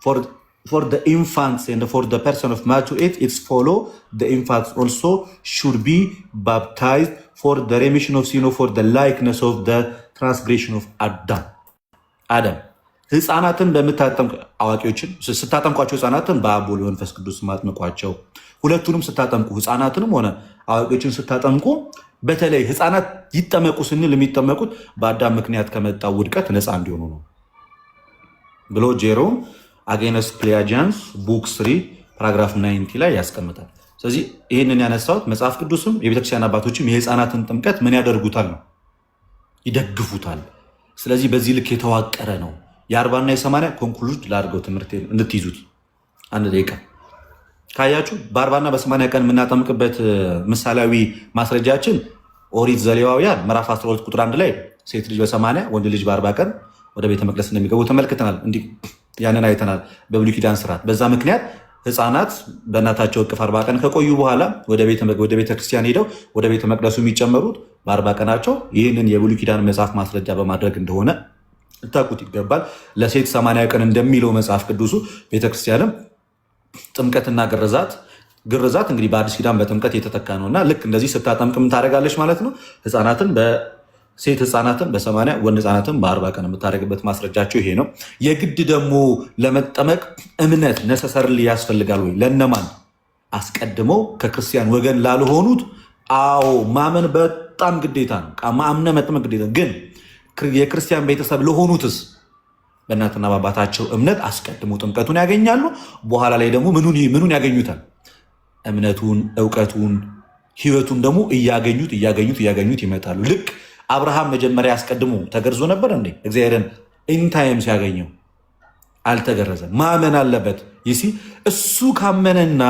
for the infants and for the person of maturity, it's follow the infants also should be baptized for the remission of sin or for the likeness of the transgression of Adam. ህፃናትን በምታጠምቁ አዋቂዎችን ስታጠምቋቸው ህፃናትን በአብ ወልድ መንፈስ ቅዱስ ማጥምቋቸው። ሁለቱንም ስታጠምቁ ህፃናትንም ሆነ አዋቂዎችን ስታጠምቁ በተለይ ህፃናት ይጠመቁ ስንል የሚጠመቁት በአዳም ምክንያት ከመጣው ውድቀት ነፃ እንዲሆኑ ነው ብሎ ጄሮም አጌነስ ፕሌያጂያንስ ቡክ 3 ፓራግራፍ 90 ላይ ያስቀምጣል። ስለዚህ ይህንን ያነሳሁት መጽሐፍ ቅዱስም የቤተክርስቲያን አባቶችም የህፃናትን ጥምቀት ምን ያደርጉታል ነው ይደግፉታል። ስለዚህ በዚህ ልክ የተዋቀረ ነው። የ40 እና የ80 ኮንክሉድ ላድርገው ትምህርት እንድትይዙት አንድ ደቂቃ ካያችሁ በ40 እና በ80 ቀን የምናጠምቅበት ምሳሌያዊ ማስረጃችን ኦሪት ዘሌዋውያን ምዕራፍ 12 ቁጥር 1 ላይ ሴት ልጅ በ80 ወንድ ልጅ በ40 ቀን ወደ ቤተ መቅደስ እንደሚገቡ ተመልክተናል። እንዲህ ያንን አይተናል በብሉይ ኪዳን ስርዓት። በዛ ምክንያት ህፃናት በእናታቸው እቅፍ 40 ቀን ከቆዩ በኋላ ወደ ቤተ ክርስቲያን ሄደው ወደ ቤተ መቅደሱ የሚጨመሩት በ40 ቀናቸው ይህንን የብሉይ ኪዳን መጽሐፍ ማስረጃ በማድረግ እንደሆነ ልታውቁት ይገባል። ለሴት 80 ቀን እንደሚለው መጽሐፍ ቅዱሱ ቤተክርስቲያንም ጥምቀትና ግርዛት እንግዲህ በአዲስ ኪዳን በጥምቀት የተተካ ነው እና ልክ እንደዚህ ስታጠምቅ ምን ታደርጋለች ማለት ነው። ሴት ህፃናትን በ80 ወንድ ህፃናትን በ40 ቀን የምታደርግበት ማስረጃቸው ይሄ ነው። የግድ ደግሞ ለመጠመቅ እምነት ነሰሰርሊ ያስፈልጋል ወይ? ለነማን? አስቀድመው ከክርስቲያን ወገን ላልሆኑት አዎ ማመን በጣም ግዴታ ነው። ማምነ መጥመቅ ግዴታ ግን የክርስቲያን ቤተሰብ ለሆኑትስ በእናትና በአባታቸው እምነት አስቀድሞ ጥምቀቱን ያገኛሉ። በኋላ ላይ ደግሞ ምኑን ያገኙታል? እምነቱን፣ እውቀቱን፣ ህይወቱን ደግሞ እያገኙት ይመጣሉ። ልክ አብርሃም መጀመሪያ አስቀድሞ ተገርዞ ነበር እንዴ? እግዚአብሔርን ኢንታይም ሲያገኘው አልተገረዘም። ማመን አለበት። ይሲ እሱ ካመነና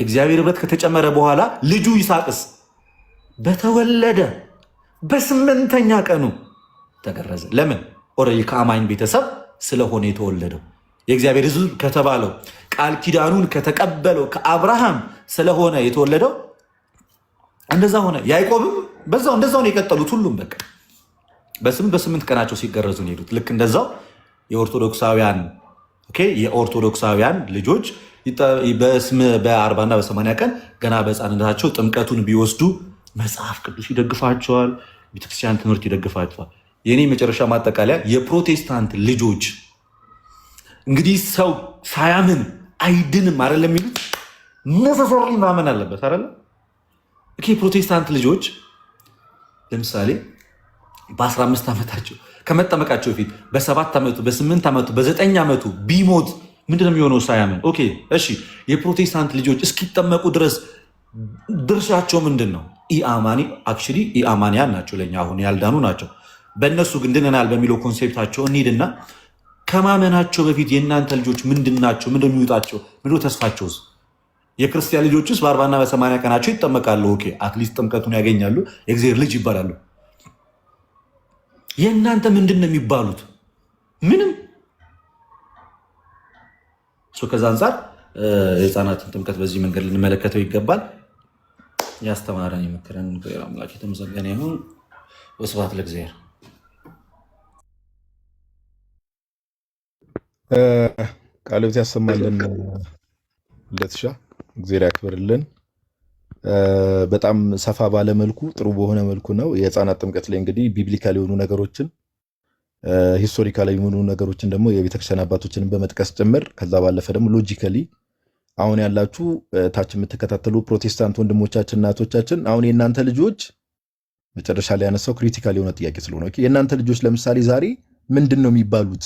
እግዚአብሔር ህብረት ከተጨመረ በኋላ ልጁ ይስሐቅስ በተወለደ በ8ኛ ቀኑ ተገረዘ። ለምን? ኦልሬዲ ከአማኝ ቤተሰብ ስለሆነ የተወለደው የእግዚአብሔር ህዝብ ከተባለው ቃል ኪዳኑን ከተቀበለው ከአብርሃም ስለሆነ የተወለደው እንደዛ ሆነ። ያዕቆብም በዛው እንደዛው ነው የቀጠሉት። ሁሉም በቃ በ8 ቀናቸው ሲገረዙ ነው የሄዱት። ልክ እንደዛው የኦርቶዶክሳውያን ልጆች በ40 እና በ80 ቀን ገና በህፃንነታቸው ጥምቀቱን ቢወስዱ መጽሐፍ ቅዱስ ይደግፋቸዋል፣ ቤተክርስቲያን ትምህርት ይደግፋቸዋል። የኔ መጨረሻ ማጠቃለያ የፕሮቴስታንት ልጆች እንግዲህ ሰው ሳያምን አይድንም አይደለም የሚሉት ነሰሰሪ ማመን አለበት አይደለም። ፕሮቴስታንት ልጆች ለምሳሌ በ15 ዓመታቸው ከመጠመቃቸው በፊት በ7 ዓመቱ በ8 ዓመቱ በ9 ዓመቱ ቢሞት ምንድነው የሚሆነው? ሳያምን። እሺ የፕሮቴስታንት ልጆች እስኪጠመቁ ድረስ ድርሻቸው ምንድን ነው? ኢአማንያን ናቸው። ለእኛ አሁን ያልዳኑ ናቸው። በእነሱ ግን ድነናል በሚለው ኮንሴፕታቸው እንሂድና ከማመናቸው በፊት የእናንተ ልጆች ምንድን ናቸው? ምንድን የሚወጣቸው? ምንድን ተስፋቸውስ? የክርስቲያን ልጆችስ በ40 እና በ80 ቀናቸው ይጠመቃሉ። አትሊስት ጥምቀቱን ያገኛሉ፣ የእግዚአብሔር ልጅ ይባላሉ። የእናንተ ምንድን ነው የሚባሉት? ምንም። ከዛ አንጻር የህፃናትን ጥምቀት በዚህ መንገድ ልንመለከተው ይገባል። ያስተማረን የመከረን አምላክ የተመሰገነ ይሁን። ወስብሐት ለእግዚአብሔር። ቃልዎት ያሰማልን። ለትሻ እግዚአብሔር ያክብርልን። በጣም ሰፋ ባለ መልኩ ጥሩ በሆነ መልኩ ነው የህፃናት ጥምቀት ላይ እንግዲህ ቢብሊካል የሆኑ ነገሮችን ሂስቶሪካል የሆኑ ነገሮችን ደግሞ የቤተክርስቲያን አባቶችንን በመጥቀስ ጭምር ከዛ ባለፈ ደግሞ ሎጂካሊ አሁን ያላችሁ ታች የምትከታተሉ ፕሮቴስታንት ወንድሞቻችን እናቶቻችን አሁን የእናንተ ልጆች መጨረሻ ላይ ያነሳው ክሪቲካል የሆነ ጥያቄ ስለሆነ የእናንተ ልጆች ለምሳሌ ዛሬ ምንድን ነው የሚባሉት?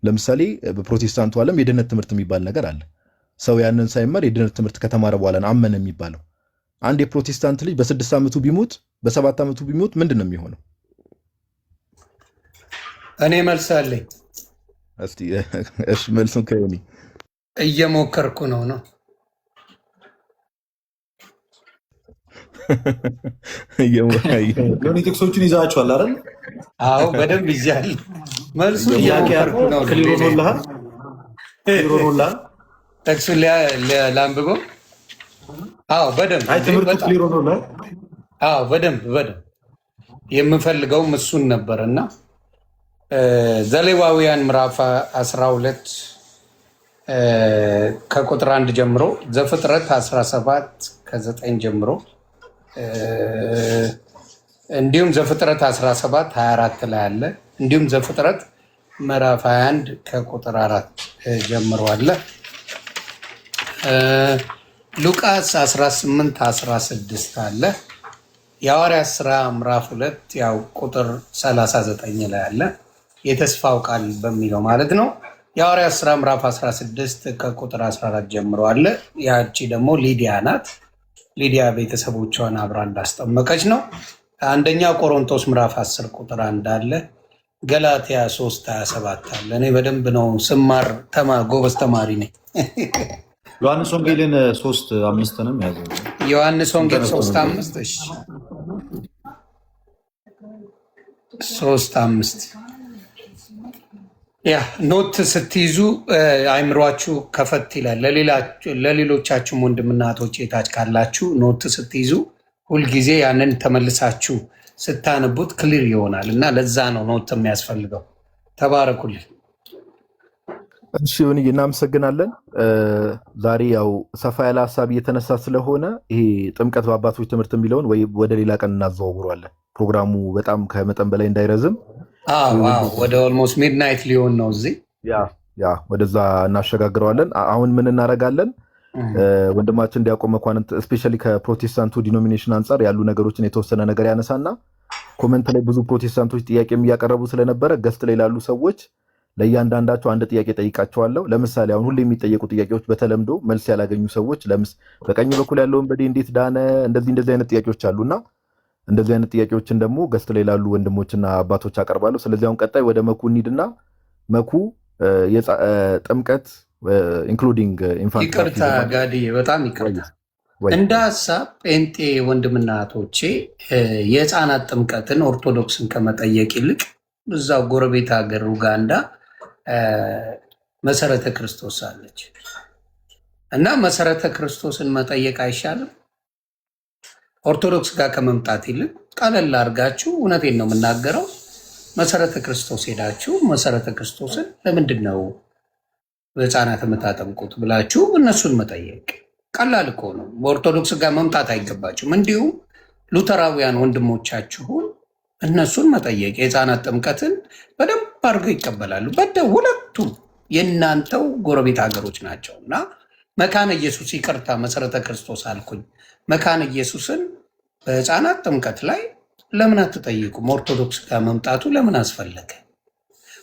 ለምሳሌ በፕሮቴስታንቱ ዓለም የድነት ትምህርት የሚባል ነገር አለ። ሰው ያንን ሳይማር የድነት ትምህርት ከተማረ በኋላ አመነ የሚባለው። አንድ የፕሮቴስታንት ልጅ በ6 ዓመቱ ቢሞት በ7 ዓመቱ ቢሞት ምንድን ነው የሚሆነው? እኔ መልስ አለኝ። እስቲ እሺ መልሱን ከዮኒ እየሞከርኩ ነው። ዮኒ ጥቅሶቹን ይዛቸዋል አይደል? አዎ በደንብ ይዣለሁ። መልሱ እየሞከርኩ ነው። ክሊሮኖልሃል ጥቅሱን ላንብበው። አዎ በደንብ በደንብ የምፈልገውም እሱን ነበር እና ዘሌዋውያን ምዕራፍ 12 ከቁጥር 1 ጀምሮ፣ ዘፍጥረት 17 ከ9 ጀምሮ እንዲሁም ዘፍጥረት 17 24 ላይ አለ። እንዲሁም ዘፍጥረት ምዕራፍ 21 ከቁጥር 4 ጀምሮ አለ። ሉቃስ 18:16 አለ። የሐዋርያት ሥራ ምዕራፍ 2 ያው ቁጥር 39 ላይ አለ። የተስፋው ቃል በሚለው ማለት ነው። የሐዋርያት ሥራ ምዕራፍ 16 ከቁጥር 14 ጀምሮ አለ። ያቺ ደግሞ ሊዲያ ናት። ሊዲያ ቤተሰቦቿን አብራ እንዳስጠመቀች ነው። አንደኛ ቆሮንቶስ ምዕራፍ 10 ቁጥር 1 አለ። ገላትያ 3:27 አለ። እኔ በደንብ ነው ስማር ጎበዝ ተማሪ ነኝ። ዮሐንስ ወንጌልን 3:5ንም ያዘው። ዮሐንስ ወንጌል 3:5 እሺ 3:5 ያ ኖት ስትይዙ አይምሯችሁ ከፈት ይላል። ለሌሎቻችሁም ወንድምና እህቶች የታች ካላችሁ ኖት ስትይዙ ሁልጊዜ ያንን ተመልሳችሁ ስታነቡት ክሊር ይሆናል እና ለዛ ነው ኖት የሚያስፈልገው። ተባረኩልኝ። እሺ ሆንዬ እናመሰግናለን። ዛሬ ያው ሰፋ ያለ ሀሳብ እየተነሳ ስለሆነ ይሄ ጥምቀት በአባቶች ትምህርት የሚለውን ወይ ወደ ሌላ ቀን እናዘዋውረዋለን። ፕሮግራሙ በጣም ከመጠን በላይ እንዳይረዝም ወደ ኦልሞስት ሚድናይት ሊሆን ነው እዚህ ያ ወደዛ እናሸጋግረዋለን። አሁን ምን እናደርጋለን? ወንድማችን ዲያቆን መኳንንት ስፔሻሊ ከፕሮቴስታንቱ ዲኖሚኔሽን አንጻር ያሉ ነገሮችን የተወሰነ ነገር ያነሳና ኮመንት ላይ ብዙ ፕሮቴስታንቶች ጥያቄም እያቀረቡ ስለነበረ ገስት ላይ ላሉ ሰዎች ለእያንዳንዳቸው አንድ ጥያቄ ጠይቃቸዋለሁ። ለምሳሌ አሁን ሁሌ የሚጠየቁ ጥያቄዎች በተለምዶ መልስ ያላገኙ ሰዎች በቀኝ በኩል ያለውን በዴ እንዴት ዳነ፣ እንደዚህ አይነት ጥያቄዎች አሉና እንደዚህ አይነት ጥያቄዎችን ደግሞ ገስት ላይ ላሉ ወንድሞችና አባቶች አቀርባለሁ። ስለዚህ አሁን ቀጣይ ወደ መኩ እንሂድና መኩ ጥምቀት ኢንክሉዲንግ ኢንፋንት። ይቅርታ ጋዲ በጣም ይቅርታ። እንደ ሀሳብ ጴንጤ ወንድምና እህቶቼ የህፃናት ጥምቀትን ኦርቶዶክስን ከመጠየቅ ይልቅ እዛው ጎረቤት ሀገር ኡጋንዳ መሰረተ ክርስቶስ አለች እና መሰረተ ክርስቶስን መጠየቅ አይሻልም? ኦርቶዶክስ ጋር ከመምጣት ይልቅ ቀለል አድርጋችሁ፣ እውነቴን ነው የምናገረው፣ መሰረተ ክርስቶስ ሄዳችሁ መሰረተ ክርስቶስን ለምንድን ነው በህፃናት የምታጠምቁት ብላችሁ እነሱን መጠየቅ ቀላል እኮ ነው። በኦርቶዶክስ ጋር መምጣት አይገባችሁም። እንዲሁም ሉተራውያን ወንድሞቻችሁን እነሱን መጠየቅ የህፃናት ጥምቀትን በደንብ አድርገው ይቀበላሉ። ሁለቱም የእናንተው ጎረቤት ሀገሮች ናቸው እና መካነ ኢየሱስ ይቅርታ መሰረተ ክርስቶስ አልኩኝ። መካነ ኢየሱስን በህፃናት ጥምቀት ላይ ለምን አትጠይቁም? ኦርቶዶክስ ጋር መምጣቱ ለምን አስፈለገ?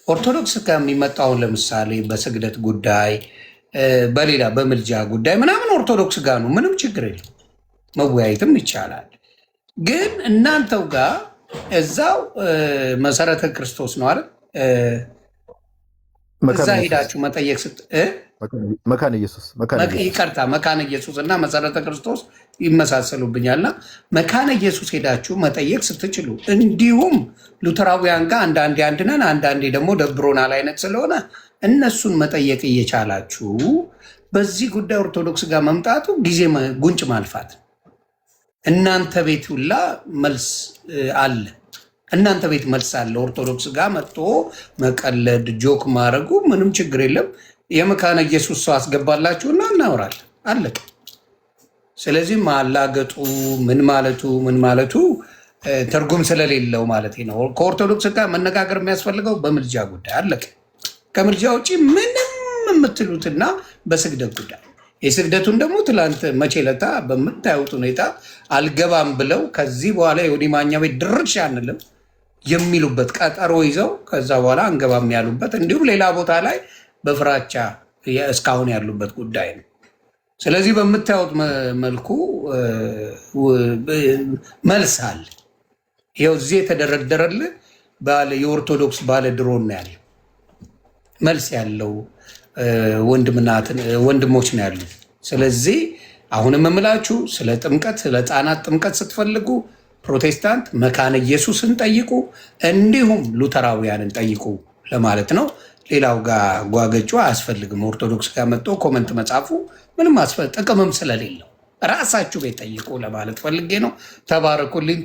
ኦርቶዶክስ ጋር የሚመጣውን ለምሳሌ በስግደት ጉዳይ፣ በሌላ በምልጃ ጉዳይ ምናምን ኦርቶዶክስ ጋር ነው፣ ምንም ችግር የለም፣ መወያየትም ይቻላል። ግን እናንተው ጋር እዛው መሰረተ ክርስቶስ ነው አይደል? እዛ ሄዳችሁ መጠየቅ መካነ ኢየሱስ ይቅርታ መካነ ኢየሱስ እና መሰረተ ክርስቶስ ይመሳሰሉብኛልና መካነ ኢየሱስ ሄዳችሁ መጠየቅ ስትችሉ፣ እንዲሁም ሉተራውያን ጋር አንዳንዴ አንድነን አንዳንዴ ደግሞ ደብሮናል አይነት ስለሆነ እነሱን መጠየቅ እየቻላችሁ በዚህ ጉዳይ ኦርቶዶክስ ጋር መምጣቱ ጊዜ ጉንጭ ማልፋት። እናንተ ቤት ሁላ መልስ አለ፣ እናንተ ቤት መልስ አለ። ኦርቶዶክስ ጋር መጥቶ መቀለድ ጆክ ማድረጉ ምንም ችግር የለም። የመካነ ኢየሱስ ሰው አስገባላችሁና እናወራለን፣ አለቀ። ስለዚህ ማላገጡ ምን ማለቱ ትርጉም ስለሌለው ማለት ነው። ከኦርቶዶክስ ጋር መነጋገር የሚያስፈልገው በምልጃ ጉዳይ አለቀ። ከምልጃ ውጭ ምንም የምትሉትና በስግደት ጉዳይ የስግደቱን ደግሞ ትላንት መቼ ለታ በምታዩት ሁኔታ አልገባም ብለው ከዚህ በኋላ የወዲ ማኛ ቤት ድርሽ አንልም የሚሉበት ቀጠሮ ይዘው ከዛ በኋላ አንገባም ያሉበት፣ እንዲሁም ሌላ ቦታ ላይ በፍራቻ እስካሁን ያሉበት ጉዳይ ነው። ስለዚህ በምታዩት መልኩ መልስ አለ። ይኸው እዚህ የተደረደረልህ የኦርቶዶክስ ባለ ድሮን ነው ያለው፣ መልስ ያለው ወንድሞች ነው ያሉ። ስለዚህ አሁንም የምላችሁ ስለ ጥምቀት፣ ስለ ህፃናት ጥምቀት ስትፈልጉ ፕሮቴስታንት መካነ ኢየሱስን ጠይቁ፣ እንዲሁም ሉተራውያንን ጠይቁ ለማለት ነው። ሌላው ጋር ጓገጩ አያስፈልግም። ኦርቶዶክስ ጋር መጥቶ ኮመንት መጻፉ ምንም ጥቅምም ስለሌለው ራሳችሁ ቤት ጠይቁ ለማለት ፈልጌ ነው። ተባረኩልኝ።